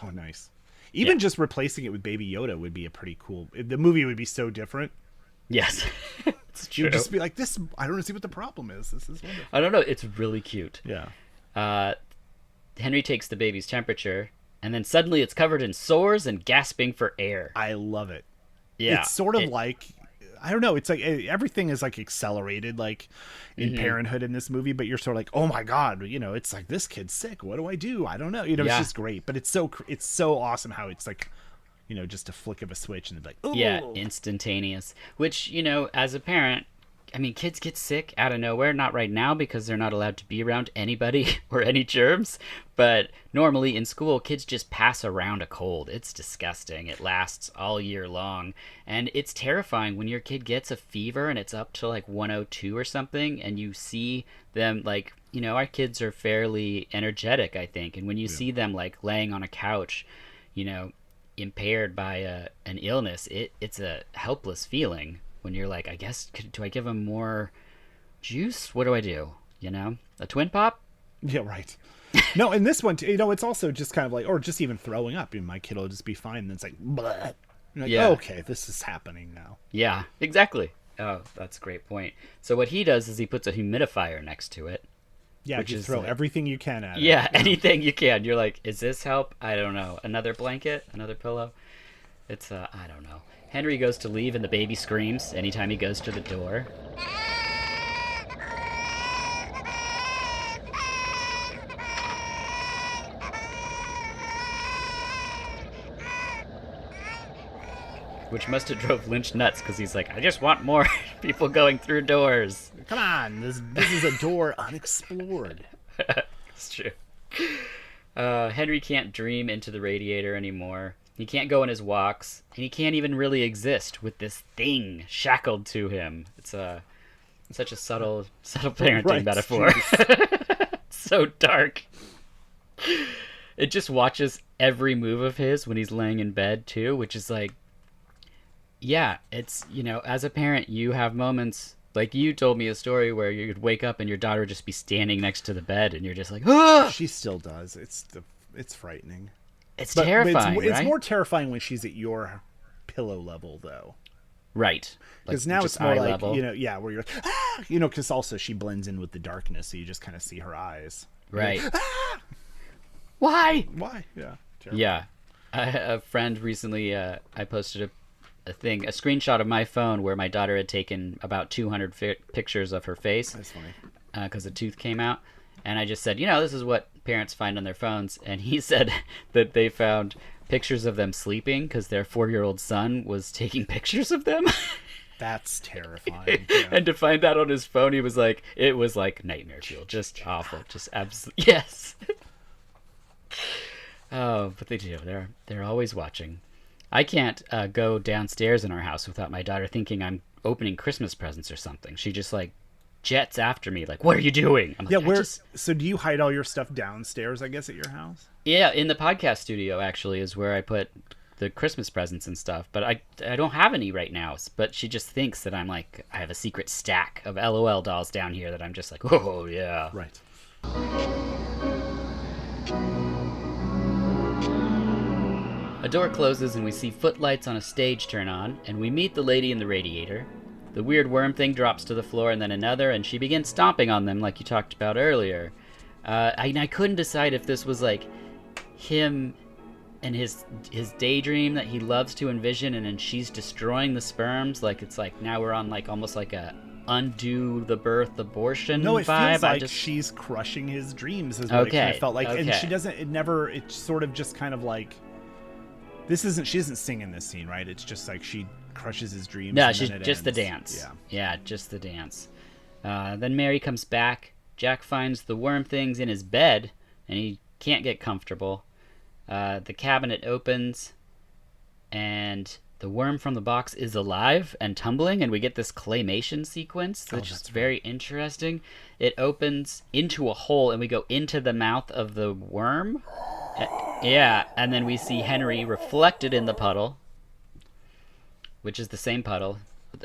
Oh, nice. Even just replacing it with Baby Yoda would be a pretty cool... The movie would be so different. Yes. It's true. You'd just be like, this... I don't see what the problem is. This is wonderful. I don't know. It's really cute. Yeah. Henry takes the baby's temperature, and then suddenly it's covered in sores and gasping for air. I love it. Yeah. It's sort of like... I don't know. It's like everything is like accelerated, like in Parenthood in this movie. But you're sort of like, oh my god, it's like this kid's sick. What do I do? I don't know. It's just great. But it's so awesome how it's like, just a flick of a switch and they're like, oh yeah, instantaneous. Which as a parent, I mean, kids get sick out of nowhere. Not right now because they're not allowed to be around anybody or any germs. But normally in school, kids just pass around a cold. It's disgusting. It lasts all year long. And it's terrifying when your kid gets a fever and it's up to like 102 or something. And you see them like, our kids are fairly energetic, I think. And when you see them like laying on a couch, impaired by an illness, it's a helpless feeling. When you're like, I guess, do I give him more juice? What do I do? A twin pop? Yeah, right. No, in this one, it's also just kind of like, or just even throwing up. My kid will just be fine. And it's like, bleh. Like, yeah. Oh, okay, this is happening now. Yeah, exactly. Oh, that's a great point. So what he does is he puts a humidifier next to it. Yeah, just throw everything you can at it. Yeah, anything you can. You're like, is this help? I don't know. Another blanket? Another pillow? It's, I don't know. Henry goes to leave and the baby screams anytime he goes to the door. Which must have drove Lynch nuts because he's like, I just want more people going through doors. Come on, this is a door unexplored. It's true. Henry can't dream into the radiator anymore. He can't go on his walks, and he can't even really exist with this thing shackled to him. It's such a subtle parenting metaphor. So dark. It just watches every move of his when he's laying in bed, too, which is like, yeah, it's, as a parent, you have moments, like you told me a story where you'd wake up and your daughter would just be standing next to the bed, and you're just like, ah! She still does. It's frightening. It's terrifying, it's right? more terrifying when she's at your pillow level, though. Right. Because now it's more like, level. Where you're like, ah! Because also she blends in with the darkness, so you just kind of see her eyes. Right. Like, ah! Why? Yeah. Terrible. Yeah. A friend recently, I posted a screenshot of my phone where my daughter had taken about 200 pictures of her face. That's funny. Because a tooth came out. And I just said, this is what parents find on their phones. And he said that they found pictures of them sleeping because their 4-year-old son was taking pictures of them. That's terrifying. Yeah. And to find that on his phone, it was like nightmare fuel. Just awful. Just absolutely. Yes. Oh, but they do. They're always watching. I can't go downstairs in our house without my daughter thinking I'm opening Christmas presents or something. She just like jets after me, like, what are you doing? I'm like, yeah, so do you hide all your stuff downstairs, I guess, at your house? Yeah, in the podcast studio, actually, is where I put the Christmas presents and stuff. But I don't have any right now. But she just thinks that I'm like, I have a secret stack of LOL dolls down here that I'm just like, oh, yeah. Right. A door closes and we see footlights on a stage turn on, and we meet the lady in the radiator. The weird worm thing drops to the floor, and then another, and she begins stomping on them like you talked about earlier. I couldn't decide if this was like him and his daydream that he loves to envision, and then she's destroying the sperms. Like it's like now we're on like almost like a undo the birth abortion vibe. No, it feels like she's crushing his dreams is what it kind of felt like. And she doesn't, it's sort of just kind of like, she isn't singing this scene, right? It's just like she crushes his dreams. No, she's just the dance. Yeah, just the dance. Then Mary comes back. Jack finds the worm things in his bed, and he can't get comfortable. The cabinet opens, and the worm from the box is alive and tumbling, and we get this claymation sequence that's just very interesting. It opens into a hole, and we go into the mouth of the worm. Yeah, and then we see Henry reflected in the puddle, which is the same puddle.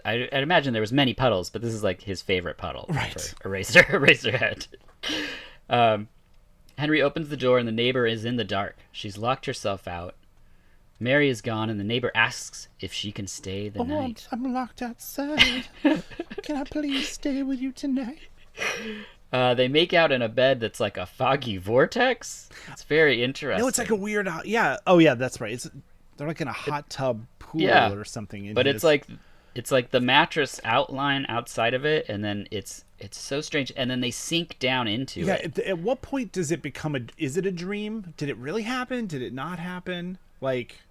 I'd imagine there was many puddles, but this is like his favorite puddle for Eraserhead. Henry opens the door, and the neighbor is in the dark. She's locked herself out. Mary is gone, and the neighbor asks if she can stay the night. I'm locked outside. Can I please stay with you tonight? They make out in a bed that's like a foggy vortex. It's very interesting. No, it's like a weird... Yeah. Oh, yeah, that's right. They're like in a hot tub pool or something. But it's like the mattress outline outside of it, and then it's so strange. And then they sink down into it. Yeah, at what point does it become is it a dream? Did it really happen? Did it not happen? Like...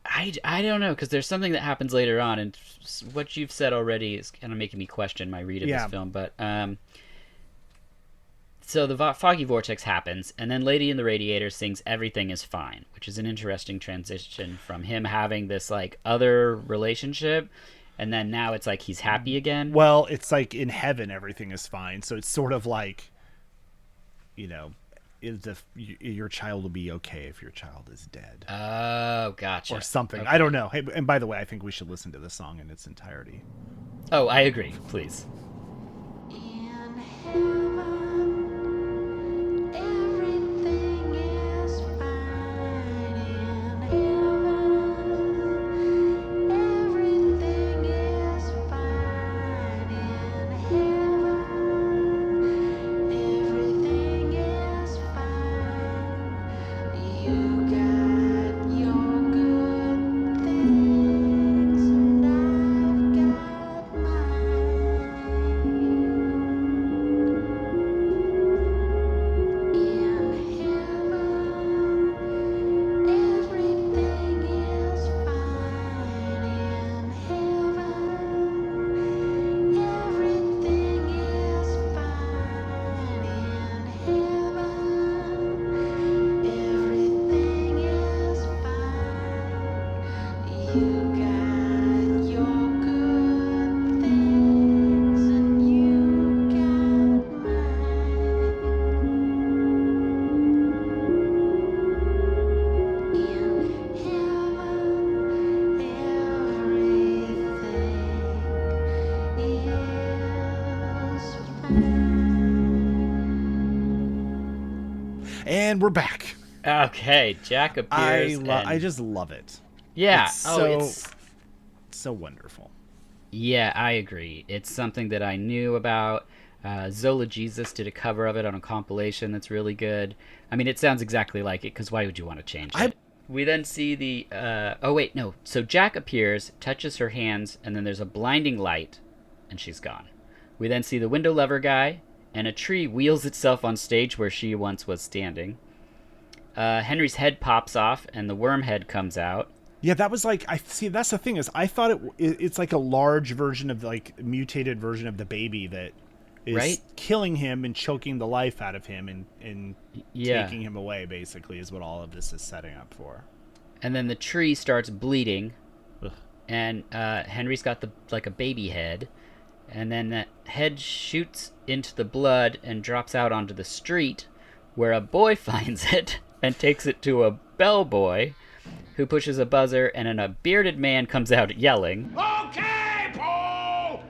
I don't know, because there's something that happens later on, and what you've said already is kind of making me question my read of this film. But so the foggy vortex happens, and then Lady in the Radiator sings "Everything Is Fine," which is an interesting transition from him having this like other relationship, and then now it's like he's happy again. Well, it's like in heaven everything is fine, so it's sort of like, you know, your child will be okay if your child is dead. Oh, gotcha. Or something. Okay. I don't know. Hey, and by the way, I think we should listen to the song in its entirety. Oh, I agree. Please. In heaven, everything is fine. In heaven, everything is fine. In heaven, everything is fine. You got your good things, and I've got And we're back. Okay, Jack appears. I just love it. Yeah. It's so wonderful. Yeah, I agree. It's something that I knew about. Zola Jesus did a cover of it on a compilation that's really good. I mean, it sounds exactly like it, because why would you want to change it? We then see the... oh, wait, no. So Jack appears, touches her hands, and then there's a blinding light, and she's gone. We then see the window lever guy, and a tree wheels itself on stage where she once was standing. Henry's head pops off, and the worm head comes out. Yeah, that was like, I see, that's the thing is, I thought it's like a large version of, like, mutated version of the baby that is killing him and choking the life out of him and taking him away, basically, is what all of this is setting up for. And then the tree starts bleeding. Ugh. and Henry's got a baby head, and then that head shoots into the blood and drops out onto the street, where a boy finds it and takes it to a bellboy, who pushes a buzzer, and then a bearded man comes out yelling, Okay, Paul!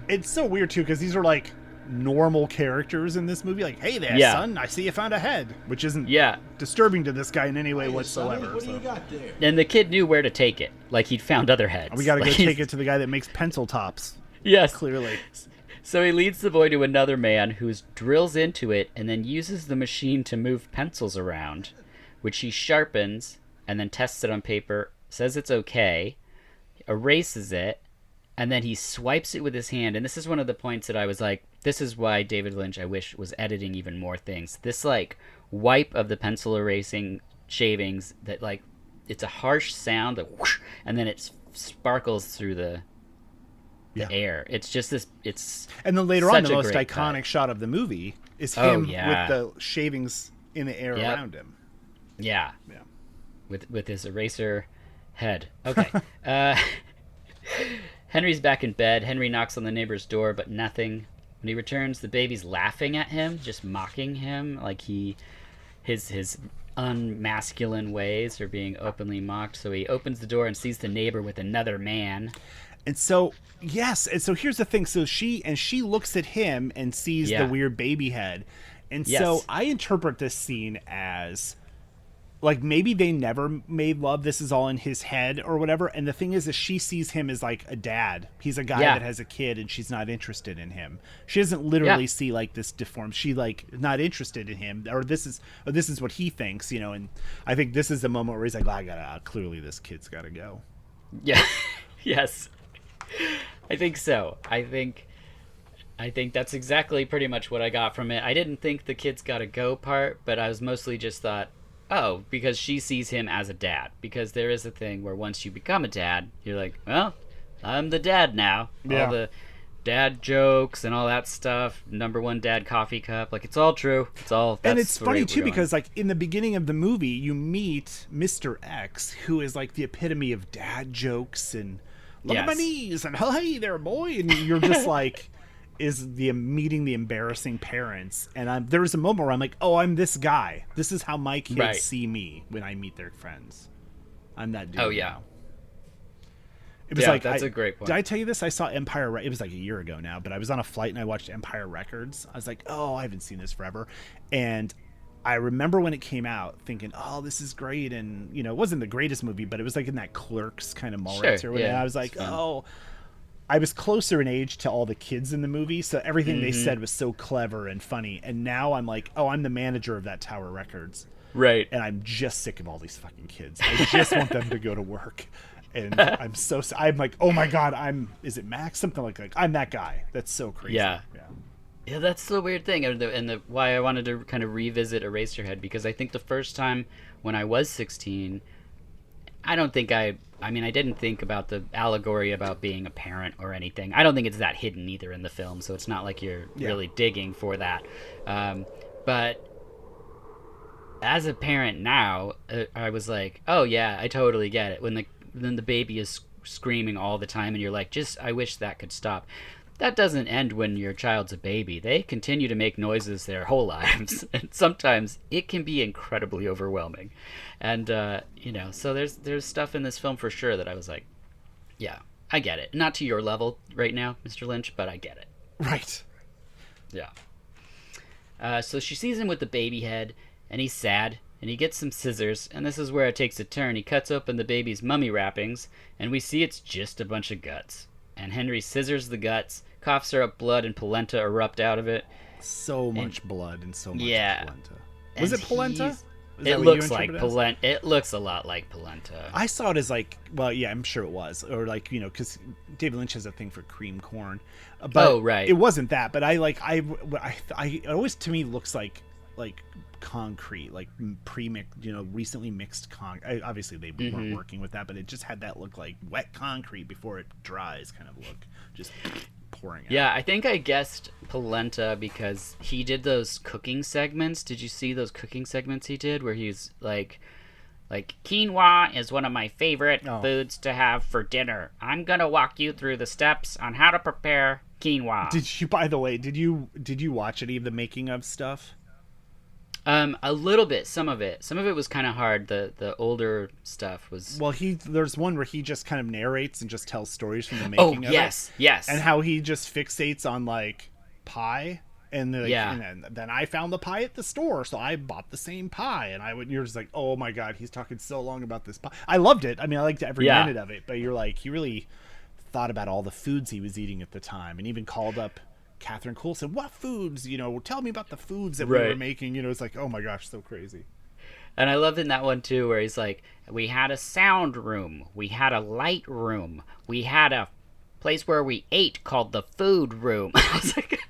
It's so weird, too, because these are, like, normal characters in this movie. Like, hey there, Yeah. son, I see you found a head. Which isn't yeah. disturbing to this guy in any way whatsoever. What do so. you got there? And the kid knew where to take it. Like, he'd found other heads. We gotta go Like, take it to the guy that makes pencil tops, Yes. clearly. So he leads the boy to another man who drills into it and then uses the machine to move pencils around, which he sharpens and then tests it on paper, says it's okay, erases it, and then he swipes it with his hand. And this is one of the points that I was like, this is why David Lynch, I wish, was editing even more things. This, like, wipe of the pencil erasing shavings that, like, it's a harsh sound, that whoosh, and then it sparkles through the air. It's just this, it's... And then later on, such the a most great iconic cut. shot of the movie is Oh, him yeah. with the shavings in the air Yep. around him. Yeah. Yeah. With his eraser head. Okay. Henry's back in bed. Henry knocks on the neighbor's door, but nothing. When he returns, the baby's laughing at him, just mocking him, like his unmasculine ways are being openly mocked. So he opens the door and sees the neighbor with another man. And so, yes, and so here's the thing. So she looks at him and sees Yeah. the weird baby head. And Yes. so I interpret this scene as, like, maybe they never made love. This is all in his head or whatever. And the thing is she sees him as, like, a dad. He's a guy Yeah. that has a kid, and she's not interested in him. She doesn't literally Yeah. see, like, this deformed. She, like, not interested in him, or this is what he thinks, you know. And I think this is the moment where he's like, clearly this kid's got to go. Yeah. Yes. I think so. I think that's exactly pretty much what I got from it. I didn't think the kid's gotta go part, but I was mostly just thought, oh, because she sees him as a dad. Because there is a thing where once you become a dad, you're like, well, I'm the dad now. Yeah. All the dad jokes and all that stuff. #1 dad coffee cup. Like, it's all true. It's all. And that's it's the funny rate too we're going. because, like, in the beginning of the movie, you meet Mr. X, who is like the epitome of dad jokes and look at my Yes. knees and hey there, boy, and you're just like, is the meeting the embarrassing parents. And there was a moment where I'm like, oh, I'm this guy. This is how my kids Right. see me when I meet their friends. I'm that dude. Oh, yeah. now. It was Yeah, like, that's a great point. Did I tell you this? I saw Empire. It was like a year ago now, but I was on a flight and I watched Empire Records. I was like, oh, I haven't seen this forever. And I remember when it came out thinking, oh, this is great. And, you know, it wasn't the greatest movie, but it was like in that Clerks kind of Mallrats Sure, or whatever. yeah, And I was like, it's fun. oh, I was closer in age to all the kids in the movie. So everything they Mm-hmm. said was so clever and funny. And now I'm like, oh, I'm the manager of that Tower Records. Right. And I'm just sick of all these fucking kids. I just want them to go to work. And I'm like, oh my God, is it Max? Something like I'm that guy. That's so crazy. Yeah. Yeah, that's the weird thing, and the why I wanted to kind of revisit Eraserhead, because I think the first time when I was 16, I don't think I didn't think about the allegory about being a parent or anything. I don't think it's that hidden either in the film, so it's not like you're really digging for that. But as a parent now, I was like, oh yeah, I totally get it. When the baby is screaming all the time, and you're like, I wish that could stop. That doesn't end when your child's a baby. They continue to make noises their whole lives, and sometimes it can be incredibly overwhelming. And so there's stuff in this film for sure that I was like, yeah, I get it. Not to your level right now, Mr. Lynch, but I get it. Right. Yeah. So she sees him with the baby head, and he's sad, and he gets some scissors, and this is where it takes a turn. He cuts open the baby's mummy wrappings, and we see it's just a bunch of guts. And Henry scissors the guts, coughs her up blood, and polenta erupt out of it. So much blood and so much Yeah. polenta. Was And it polenta? he's- Is that It what looks you like interpret it as? polenta. It looks a lot like polenta. I saw it as like, well, yeah, I'm sure it was, or like, you know, because David Lynch has a thing for cream corn. But Oh, right. It wasn't that, but I it always to me looks like concrete, like pre-mixed, you know, recently mixed obviously they weren't working with that, but it just had that look like wet concrete before it dries kind of look, just pouring out. Yeah, I think I guessed polenta because he did those cooking segments. Did you see those cooking segments he did where he's like Like, quinoa is one of my favorite foods to have for dinner. I'm gonna walk you through the steps on how to prepare quinoa. By the way, did you watch any of the making of stuff? A little bit, some of it was kind of hard. The older stuff was. Well, there's one where he just kind of narrates and just tells stories from the making of it. Yes. And how he just fixates on like pie, and and then I found the pie at the store, so I bought the same pie, and you're just like, oh my god, he's talking so long about this pie. I loved it. I mean, I liked every minute of it, but you're like, he really thought about all the foods he was eating at the time, and even called up Catherine Coulson, what foods, tell me about the foods that we were making. It's like, oh my gosh, so crazy. And I loved in that one too, where he's like, we had a sound room, we had a light room, we had a place where we ate called the food room. I was like,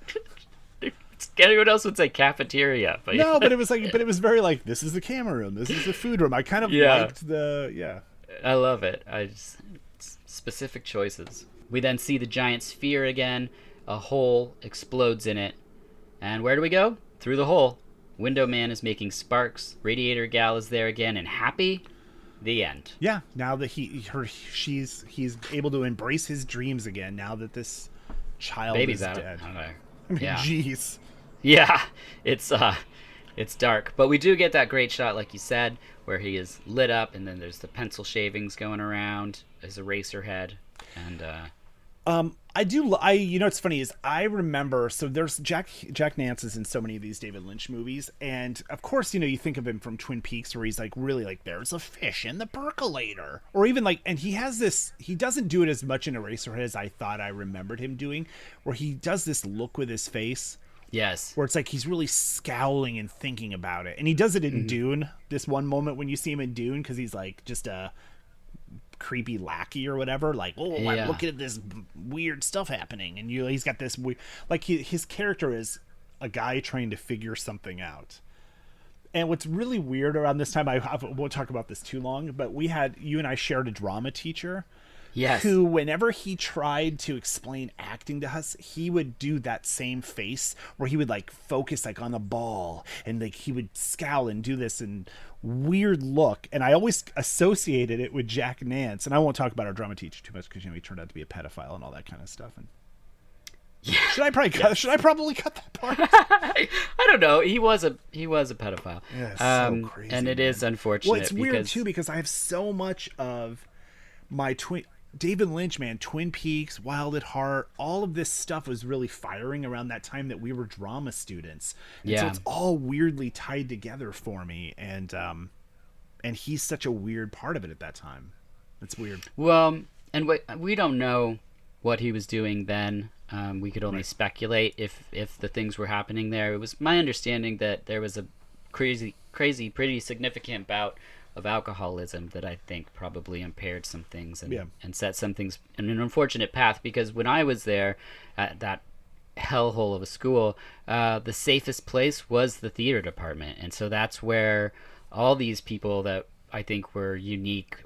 anyone else would say cafeteria, but no, but it was like, it was very like, this is the camera room, this is the food room. I kind of liked I love it. Specific choices. We then see the giant sphere again. A hole explodes in it. And where do we go? Through the hole. Window Man is making sparks. Radiator Gal is there again and happy. The end. Yeah, now that he's able to embrace his dreams again now that this child is dead. I mean, jeez. Yeah, it's dark. But we do get that great shot, like you said, where he is lit up, and then there's the pencil shavings going around as Eraserhead. And what's funny is I remember, so there's Jack Nance is in so many of these David Lynch movies, and of course, you think of him from Twin Peaks, where he's like, really like, there's a fish in the percolator, or even like, and he doesn't do it as much in Eraserhead as I thought I remembered him doing, where he does this look with his face. Yes. Where it's like he's really scowling and thinking about it. And he does it in Dune, this one moment when you see him in Dune, because he's like just a creepy lackey or whatever, like, I'm looking at this weird stuff happening, and he's got this like his character is a guy trying to figure something out. And what's really weird around this time, I won't talk about this too long, but you and I shared a drama teacher. Yes. Who, whenever he tried to explain acting to us, he would do that same face where he would like focus like on the ball, and like he would scowl and do this and weird look. And I always associated it with Jack Nance. And I won't talk about our drama teacher too much because he turned out to be a pedophile and all that kind of stuff. And should I probably cut that part? I don't know. He was a pedophile. Yeah, so crazy, and it is unfortunate. Well, it's weird too because I have so much of my David Lynch, man, Twin Peaks, Wild at Heart, all of this stuff was really firing around that time that we were drama students. And so it's all weirdly tied together for me. And he's such a weird part of it at that time. It's weird. Well, and we don't know what he was doing then. We could only speculate if the things were happening there. It was my understanding that there was a crazy, pretty significant bout of alcoholism that I think probably impaired some things and set some things in an unfortunate path, because when I was there at that hellhole of a school, the safest place was the theater department. And so that's where all these people that I think were unique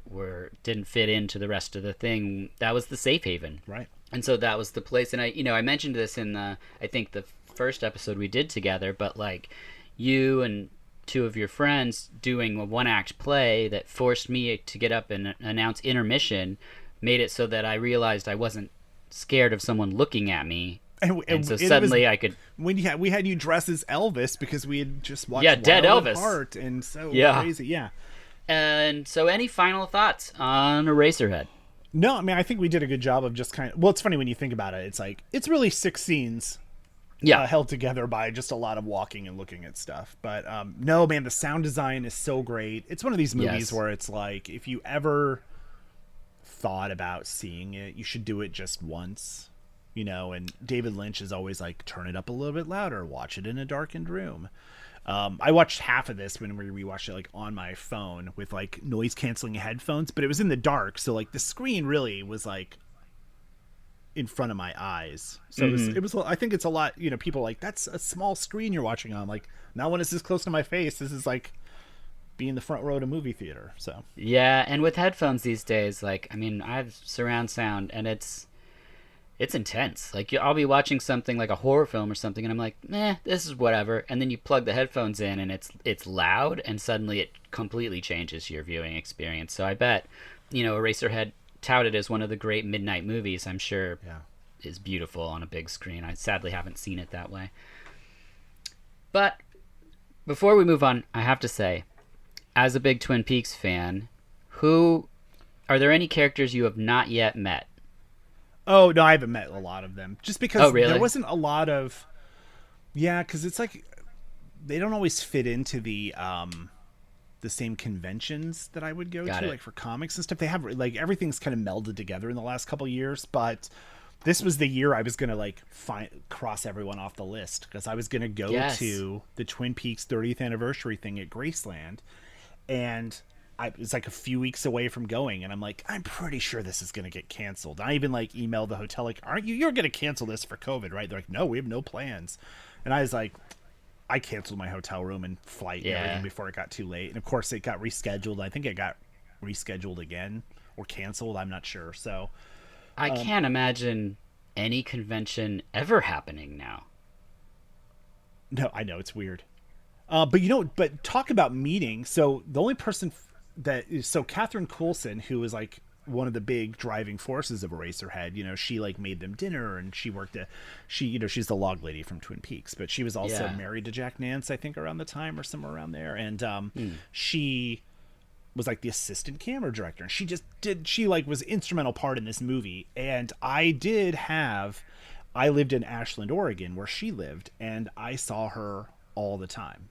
didn't fit into the rest of the thing. That was the safe haven. Right. And so that was the place. And I mentioned this in I think the first episode we did together, but like you and two of your friends doing a one-act play that forced me to get up and announce intermission made it so that I realized I wasn't scared of someone looking at me. And so suddenly I could... we had you dress as Elvis because we had just watched Dead Wild Elvis. at Heart, and so crazy, yeah. And so any final thoughts on Eraserhead? No, I mean, I think we did a good job of just kind of... Well, it's funny when you think about it. It's like, it's really 6 scenes held together by just a lot of walking and looking at stuff. But no, man, the sound design is so great. It's one of these movies where it's like, if you ever thought about seeing it, you should do it just once, and David Lynch is always like, turn it up a little bit louder, watch it in a darkened room. I watched half of this when we rewatched it like on my phone with like noise canceling headphones, but it was in the dark, so like the screen really was like in front of my eyes. So it was I think it's a lot, people are like, that's a small screen you're watching on. Like, now when it's this close to my face, this is like being the front row at a movie theater. So yeah, and with headphones these days, like, I mean, I have surround sound, and it's intense. Like I'll be watching something like a horror film or something, and I'm like, this is whatever. And then you plug the headphones in, and it's loud, and suddenly it completely changes your viewing experience. So I bet, Eraserhead, touted as one of the great midnight movies, I'm sure is beautiful on a big screen. I sadly haven't seen it that way. But before we move on, I have to say, as a big Twin Peaks fan, are there any characters you have not yet met? Oh, no, I haven't met a lot of them. Just because really? there wasn't a lot of... Yeah, because it's like they don't always fit into the same conventions that I would go to, like for comics and stuff. They have, like, everything's kind of melded together in the last couple of years, but this was the year I was going to, like, cross everyone off the list, because I was going to go to the Twin Peaks 30th anniversary thing at Graceland, and I was like a few weeks away from going, and I'm like, I'm pretty sure this is going to get canceled. I even like emailed the hotel, like, you're going to cancel this for COVID, right? They're like, no, we have no plans. And I was like, I canceled my hotel room and flight and everything before it got too late. And of course it got rescheduled. I think it got rescheduled again or canceled. I'm not sure. So I can't imagine any convention ever happening now. No, I know, it's weird. But talk about meetings. So the only person Catherine Coulson, who was like one of the big driving forces of Eraserhead, she like made them dinner, and she worked she's the log lady from Twin Peaks, but she was also married to Jack Nance, I think, around the time or somewhere around there. And she was like the assistant camera director, and she was instrumental part in this movie. And I lived in Ashland, Oregon, where she lived, and I saw her all the time.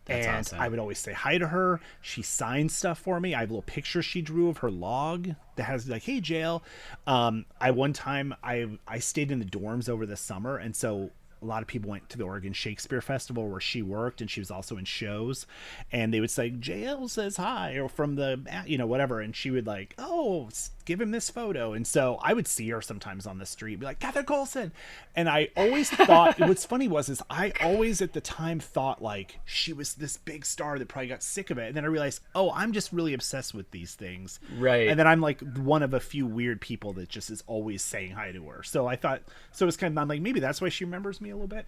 That's awesome. I would always say hi to her. She signed stuff for me. I have little pictures she drew of her log that has like, hey, JL. One time I stayed in the dorms over the summer, and so a lot of people went to the Oregon Shakespeare Festival where she worked, and she was also in shows, and they would say, JL says hi, or from the, whatever, and she would like, oh, give him this photo. And so I would see her sometimes on the street, be like, Catherine Coulson. And I always thought, what's funny is I always at the time thought like she was this big star that probably got sick of it. And then I realized, oh, I'm just really obsessed with these things. Right. And then I'm like one of a few weird people that just is always saying hi to her. So I thought, it's kind of, I'm like, maybe that's why she remembers me a little bit.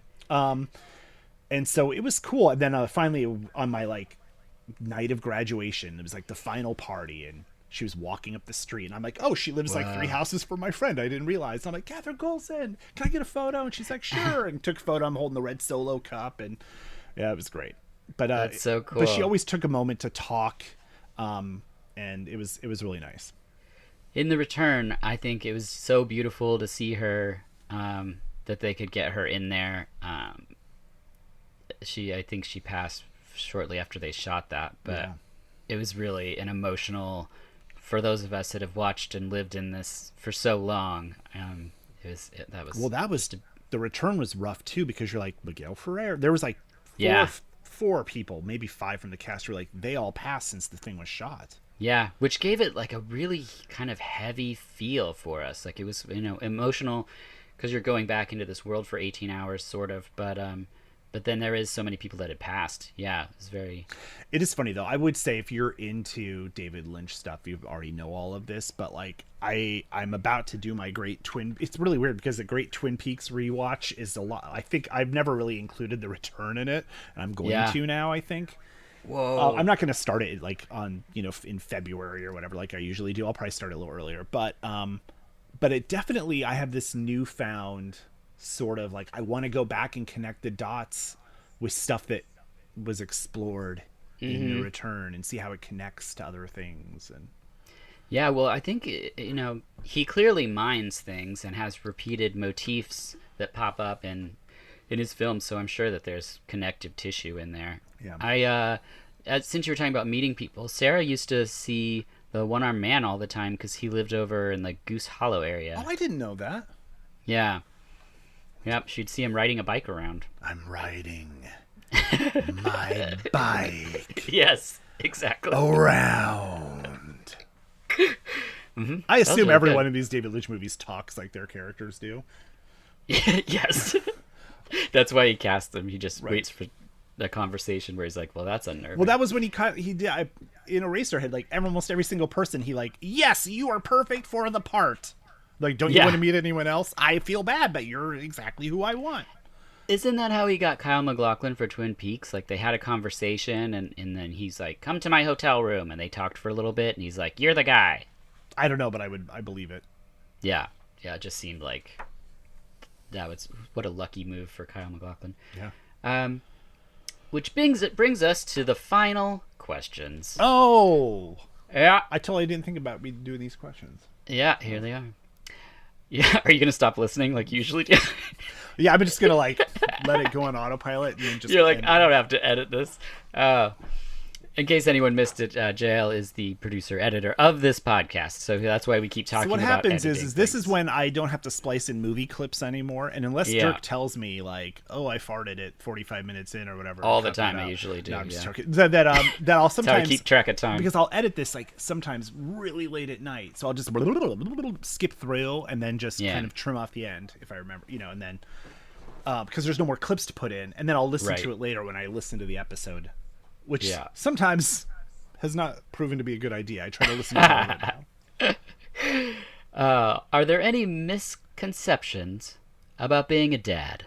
And so it was cool. And then finally on my like night of graduation, it was like the final party, and she was walking up the street, and I'm like, oh, she lives like 3 houses from my friend. I didn't realize. I'm like, Catherine Coulson, can I get a photo? And she's like, sure. And took a photo. I'm holding the red Solo cup, and yeah, it was great. But that's so cool. But she always took a moment to talk, and it was really nice. In The Return, I think it was so beautiful to see her, that they could get her in there. I think she passed shortly after they shot that, but it was really an emotional, for those of us that have watched and lived in this for so long. The Return was rough too, because you're like, Miguel Ferrer. There was like four people, maybe 5 from the cast, who were like, they all passed since the thing was shot. Yeah, which gave it like a really kind of heavy feel for us. Like it was, emotional, because you're going back into this world for 18 hours, sort of. But then there is so many people that had passed. Yeah, it's very... It is funny, though. I would say if you're into David Lynch stuff, you already know all of this. But, like, I'm about to do my Great Twin... It's really weird, because the Great Twin Peaks rewatch is a lot... I think I've never really included The Return in it, and I'm going to now, I think. Whoa. I'm not going to start it, like, on, in February or whatever, like I usually do. I'll probably start it a little earlier. But it definitely... I have this newfound... sort of like, I want to go back and connect the dots with stuff that was explored in The Return, and see how it connects to other things. And yeah, well, I think he clearly mines things and has repeated motifs that pop up in his films, so I'm sure that there's connective tissue in there. Since you were talking about meeting people, Sarah used to see the One-Armed Man all the time because he lived over in the Goose Hollow area. Oh, I didn't know that. Yeah. Yep, she'd see him riding a bike around. I'm riding my bike. Yes, exactly. Around. I assume every one of these David Lynch movies talks like their characters do. Yes. That's why he cast them. He just waits for the conversation where he's like, well, that's unnerving. Well, that was when he did in Eraserhead, like almost every single person, he like, yes, you are perfect for the part. Like, don't you want to meet anyone else? I feel bad, but you're exactly who I want. Isn't that how he got Kyle MacLachlan for Twin Peaks? Like, they had a conversation, and then he's like, come to my hotel room, and they talked for a little bit, and he's like, you're the guy. I don't know, but I believe it. Yeah, it just seemed like that was what a lucky move for Kyle MacLachlan. Yeah. Which brings us to the final questions. Oh! Yeah. I totally didn't think about me doing these questions. Yeah, here they are. Yeah, are you going to stop listening like you usually do? Yeah, I'm just going to, like, let it go on autopilot. And then just You're like, I don't have to edit this. In case anyone missed it, JL is the producer-editor of this podcast, so that's why we keep talking about So what happens is this is when I don't have to splice in movie clips anymore, and unless Dirk tells me, like, oh, I farted at 45 minutes in or whatever. All the time I usually do, No, I'm just joking. That I'll sometimes... That's how I keep track of time. Because I'll edit this, like, sometimes really late at night, so I'll just skip through and then just kind of trim off the end, if I remember, and then... because there's no more clips to put in, and then I'll listen to it later when I listen to the episode. Which sometimes has not proven to be a good idea. I try to listen to it now. Are there any misconceptions about being a dad?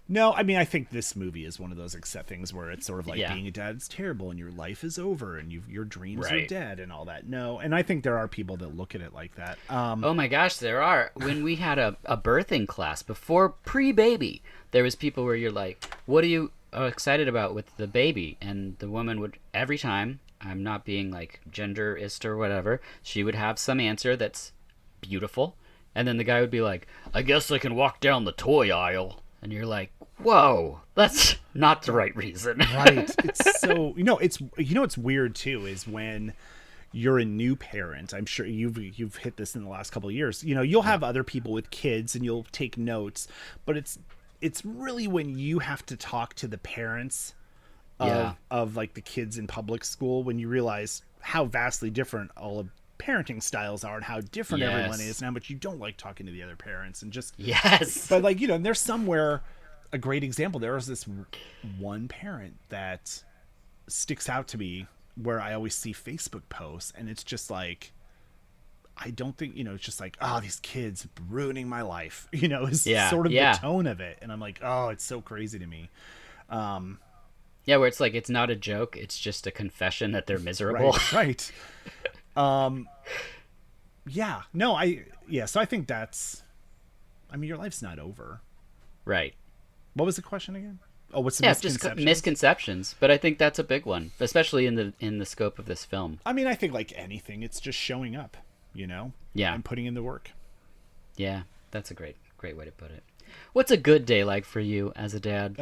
No, I mean, I think this movie is one of those things where it's sort of like being a dad is terrible and your life is over and your dreams are dead and all that. No, and I think there are people that look at it like that. Oh my gosh, there are. When we had a birthing class before pre-baby, there was people where you're like, what are you excited about with the baby? And the woman would, every time, I'm not being like genderist or whatever, she would have some answer that's beautiful, and then the guy would be like, I guess I can walk down the toy aisle, and you're like, whoa, that's not the right reason. Right. It's so it's weird too is when you're a new parent. I'm sure you've hit this in the last couple of years. You'll have other people with kids and you'll take notes, but it's really when you have to talk to the parents of like the kids in public school, when you realize how vastly different all of parenting styles are and how different everyone is and how much you don't like talking to the other parents and just but like and there's somewhere a great example. There was this one parent that sticks out to me where I always see Facebook posts, and it's just like, I don't think, it's just like, oh, these kids ruining my life, is sort of the tone of it. And I'm like, oh, it's so crazy to me. Where it's like, it's not a joke. It's just a confession that they're miserable. Right. So I think that's, your life's not over. Right. What was the question again? Oh, what's the misconceptions? Just misconceptions, but I think that's a big one, especially in the scope of this film. I mean, I think like anything, it's just showing up, and putting in the work. Yeah, that's a great way to put it. What's a good day like for you as a dad?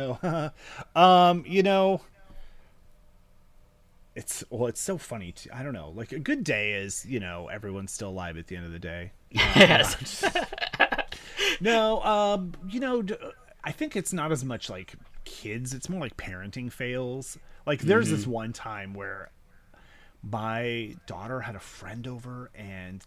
It's so funny. I don't know. Like a good day is, everyone's still alive at the end of the day. Yes. I think it's not as much like kids. It's more like parenting fails. Like there's this one time where my daughter had a friend over and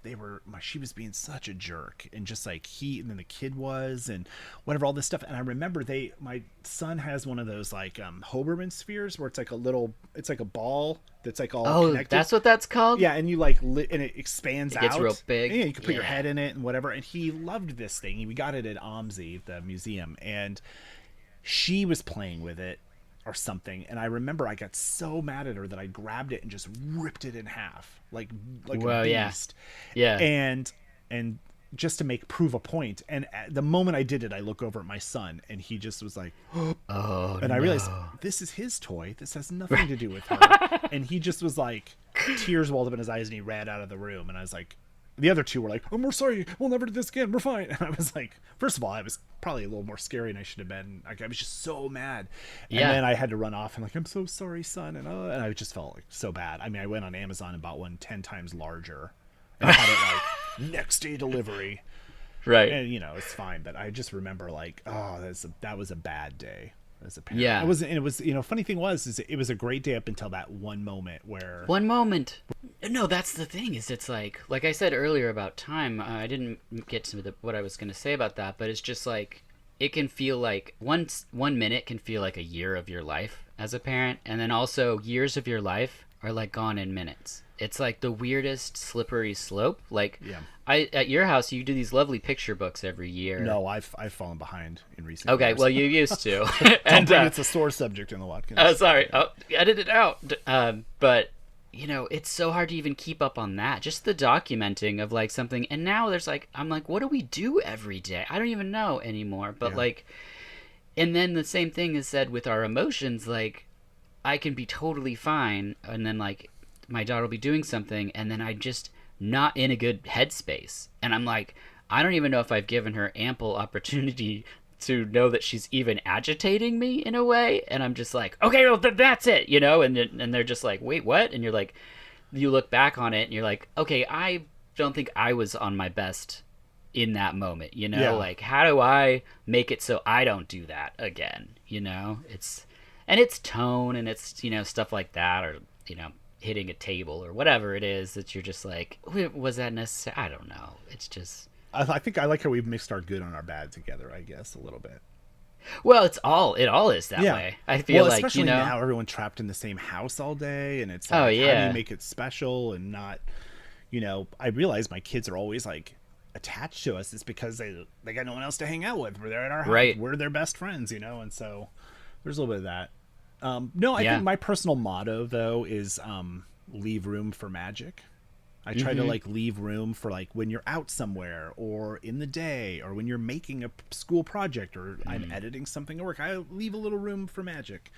she was being such a jerk, and just like and then the kid was, and whatever, all this stuff. And I remember my son has one of those like Hoberman spheres where it's like a ball that's like all connected. That's what that's called? Yeah. And you like and it expands out. It gets real big. Yeah, you can put your head in it and whatever. And he loved this thing. We got it at OMSI, the museum, and she was playing with it or something, and I remember I got so mad at her that I grabbed it and just ripped it in half, like a beast. Yeah. And just to prove a point. And at the moment I did it, I look over at my son, and he just was like, oh, and I realized this is his toy. This has nothing to do with her. And he just was like, tears welled up in his eyes, and he ran out of the room. And I was like, the other two were like, oh, we're sorry, we'll never do this again, we're fine. And I was like, first of all, I was probably a little more scary than I should have been. Like, I was just so mad. And then I had to run off and like, I'm so sorry, son. And I just felt like so bad. I mean, I went on Amazon and bought one 10 times larger and had it like next day delivery. Right. And it's fine. But I just remember like, oh, that was a bad day as a parent. Yeah. It was, funny thing was it was a great day up until that one moment where. One moment. No, that's the thing, is it's like I said earlier about time, I didn't get to what I was going to say about that, but it's just like, it can feel like one minute can feel like a year of your life as a parent, and then also years of your life are like gone in minutes. it's like the weirdest slippery slope. Like, Yeah. At your house, you do these lovely picture books every year. No, I've fallen behind in recent Okay, years. well, you used to. And it's a sore subject in the Watkins. Sorry. Oh, edit it out. But, you know, it's so hard to even keep up on that. Just the documenting of, like, something. And now there's, like, I'm like, what do we do every day? I don't even know anymore. But, Yeah. like, and then the same thing is said with our emotions. Like, I can be totally fine. And then, like, my daughter will be doing something. And then I just not in a good headspace. And I'm like, I don't even know if I've given her ample opportunity to know that she's even agitating me in a way. And I'm just like, okay, well, that's it, you know? And they're just like, wait, what? And you're like, you look back on it and you're like, okay, I don't think I was on my best in that moment, you know? Yeah. Like, how do I make it so I don't do that again, you know? It's tone and it's, you know, stuff like that, or, you know, hitting a table or whatever it is that you're just like, was that necessary? I don't know. It's just, I think I like how we've mixed our good and our bad together, I guess, a little bit. well, it all is that way. I feel like, especially you know, now everyone trapped in the same house all day, and it's like, Oh, how do yeah. you make it special and not, you know, I realize my kids are always like attached to us. It's because they got no one else to hang out with. They're at our house. Right. We're their best friends, you know, and so there's a little bit of that. No, I Yeah. think my personal motto though is leave room for magic. I try to like leave room for like when you're out somewhere or in the day or when you're making a school project or I'm editing something at work. I leave a little room for magic.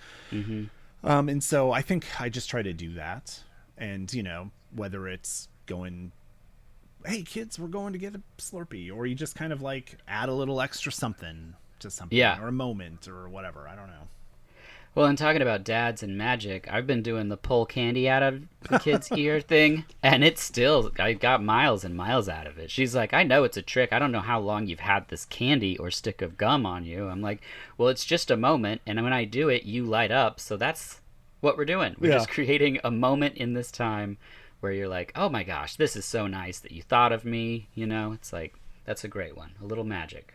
And so I think I just try to do that. And, you know, whether it's going, hey kids, we're going to get a Slurpee, or you just kind of like add a little extra something to something, Yeah. or a moment or whatever. I don't know. well, and talking about dads and magic, I've been doing the pull candy out of the kid's ear thing, and it's still, I got miles and miles out of it. She's like, I know it's a trick. I don't know how long you've had this candy or stick of gum on you. I'm like, well, it's just a moment, and when I do it, you light up. So that's what we're doing. We're Yeah. just creating a moment in this time where you're like, oh my gosh, this is so nice that you thought of me. You know, it's like, that's a great one. A little magic.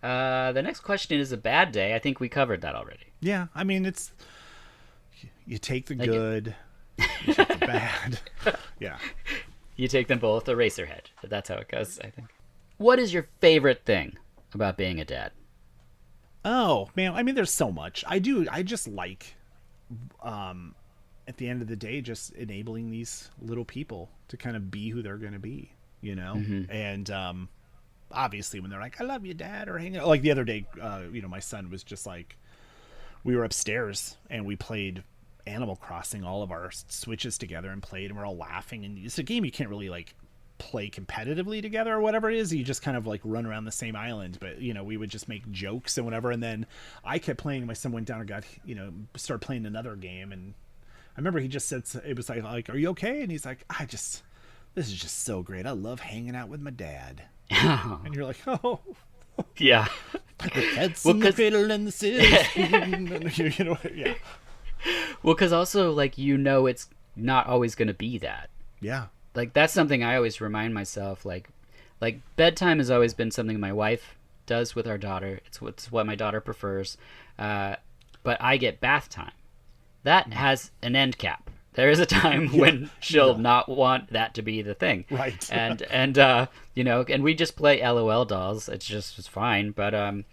The next question is a bad day. I think we covered that already. Yeah, I mean, it's you take the Like it- good, you take the bad. Yeah. You take them both, Eraserhead. That's how it goes, I think. What is your favorite thing about being a dad? Oh man, I mean, there's so much. I just like, at the end of the day, just enabling these little people to kind of be who they're going to be, you know. And obviously, when they're like, "I love you, Dad," or hang out, like the other day, you know, my son was just like, we were upstairs and we played Animal Crossing, all of our switches together, and played, and we're all laughing. And it's a game you can't really like play competitively together or whatever it is. You just kind of like run around the same island, but you know, we would just make jokes and whatever. And then I kept playing. My son went down and got, you know, started playing another game, and I remember he just said, it was like, "Are you okay?" And he's like, this is just so great. I love hanging out with my dad." And you're like, "Oh, Yeah. the cats Well, and the 'cause- fiddle and the scissors." You know, yeah. Well, because also, like, you know, it's not always going to be that. Yeah. Like, that's something I always remind myself. Like bedtime has always been something my wife does with our daughter. It's what my daughter prefers. But I get bath time. That has an end cap. There is a time when she'll not want that to be the thing. Right. And you know, and we just play LOL dolls. It's fine. But I'm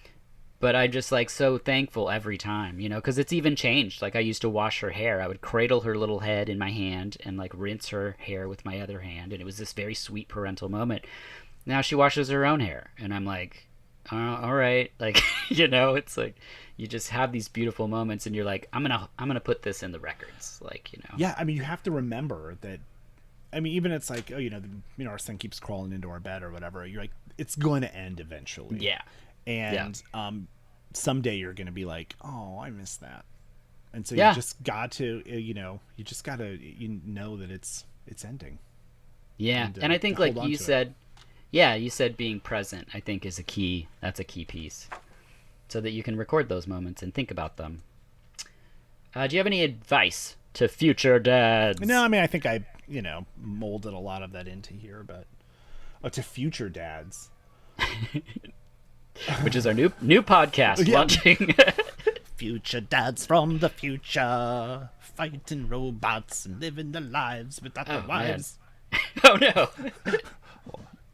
just like so thankful every time, you know, because it's even changed. Like, I used to wash her hair. I would cradle her little head in my hand and like rinse her hair with my other hand. And it was this very sweet parental moment. Now she washes her own hair. And I'm like, all right. Like, you know, it's like you just have these beautiful moments and you're like, I'm going to put this in the records. Like, you know. Yeah, I mean, you have to remember that. I mean, even it's like, oh, you know, our son keeps crawling into our bed or whatever. You're like, it's going to end eventually. Yeah. And someday you're going to be like, oh, I miss that. And so Yeah. you just got to, you know, you know that it's ending. Yeah. And, And I think, hold like on you to it. said, yeah, you said being present, I think, is that's a key piece. So that you can record those moments and think about them. Do you have any advice to future dads? No, I mean, I think I, you know, molded a lot of that into here, but to future dads. Which is our new podcast Yeah. launching. future dads from the future, fighting robots and living their lives without their wives. Oh no.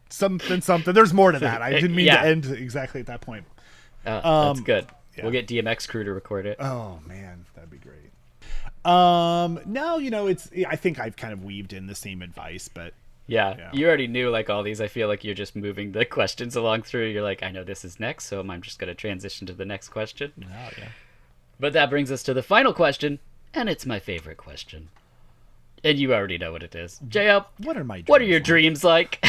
Something. There's more to that. I didn't mean to end exactly at that point. That's good. Yeah. We'll get DMX Crew to record it. Oh man, that'd be great. No, it's. I think I've kind of weaved in the same advice, but yeah, you already knew like all these. I feel like you're just moving the questions along through. You're like, I know this is next, so I'm just gonna transition to the next question. Oh yeah. But that brings us to the final question, and it's my favorite question. And you already know what it is. JL, what are my dreams what are your dreams like?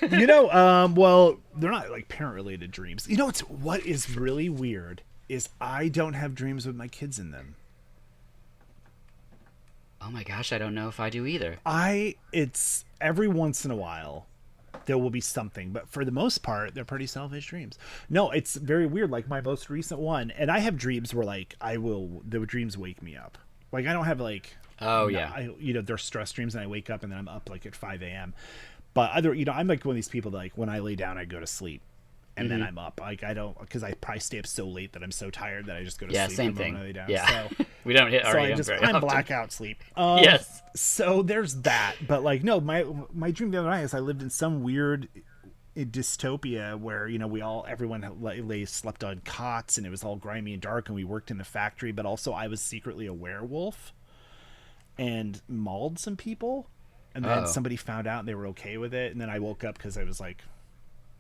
Well, they're not like parent-related dreams. What is really weird is I don't have dreams with my kids in them. Oh my gosh, I don't know if I do either. It's every once in a while there will be something, but for the most part, they're pretty selfish dreams. No, it's very weird. Like my most recent one, and I have dreams where like the dreams wake me up. Like I don't have like, they're stress dreams and I wake up and then I'm up like at 5 a.m. But I'm like one of these people that like when I lay down, I go to sleep. And then I'm up. Like I don't, because I probably stay up so late that I'm so tired that I just go to sleep. Yeah, same thing. When I lay down. Yeah, so, we don't hit REM I'm blackout sleep. Yes. So there's that, but like no, my dream the other night is I lived in some weird dystopia where everyone slept on cots and it was all grimy and dark and we worked in a factory, but also I was secretly a werewolf and mauled some people, and then somebody found out and they were okay with it, and then I woke up because I was like.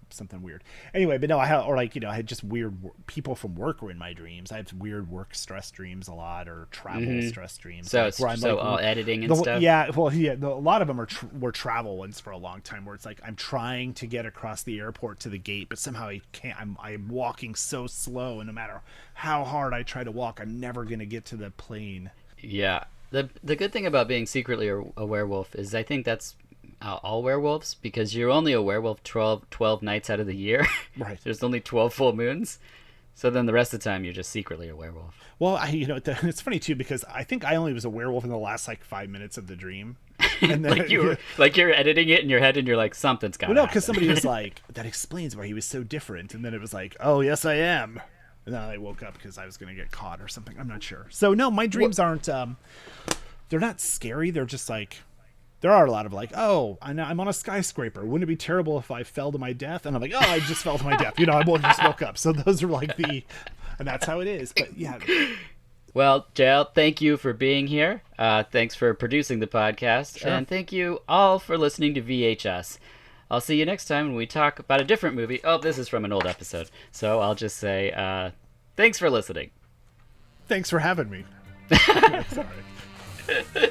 Something weird. Anyway, but no, I had just weird people from work were in my dreams. I have weird work stress dreams a lot, or travel stress dreams. So it's all editing and stuff. Yeah, well, a lot of them were travel ones for a long time, where it's like I'm trying to get across the airport to the gate, but somehow I can't. I'm walking so slow, and no matter how hard I try to walk, I'm never gonna get to the plane. Yeah, the good thing about being secretly a werewolf is I think that's. All werewolves, because you're only a werewolf 12 nights out of the year. Right. There's only 12 full moons. So then the rest of the time you're just secretly a werewolf. Well, it's funny too, because I think I only was a werewolf in the last like 5 minutes of the dream. And then, you're editing it in your head and you're like, something's got to happen. Because somebody was like, that explains why he was so different. And then it was like, oh, yes, I am. And then I woke up because I was going to get caught or something. I'm not sure. So no, my dreams aren't, they're not scary. They're just like, there are a lot of like, oh, I'm on a skyscraper. Wouldn't it be terrible if I fell to my death? And I'm like, oh, I just fell to my death. I just woke up. So those are like and that's how it is. But yeah. Well, JL, thank you for being here. Thanks for producing the podcast. Sure. And thank you all for listening to VHS. I'll see you next time when we talk about a different movie. Oh, this is from an old episode. So I'll just say, thanks for listening. Thanks for having me. Sorry.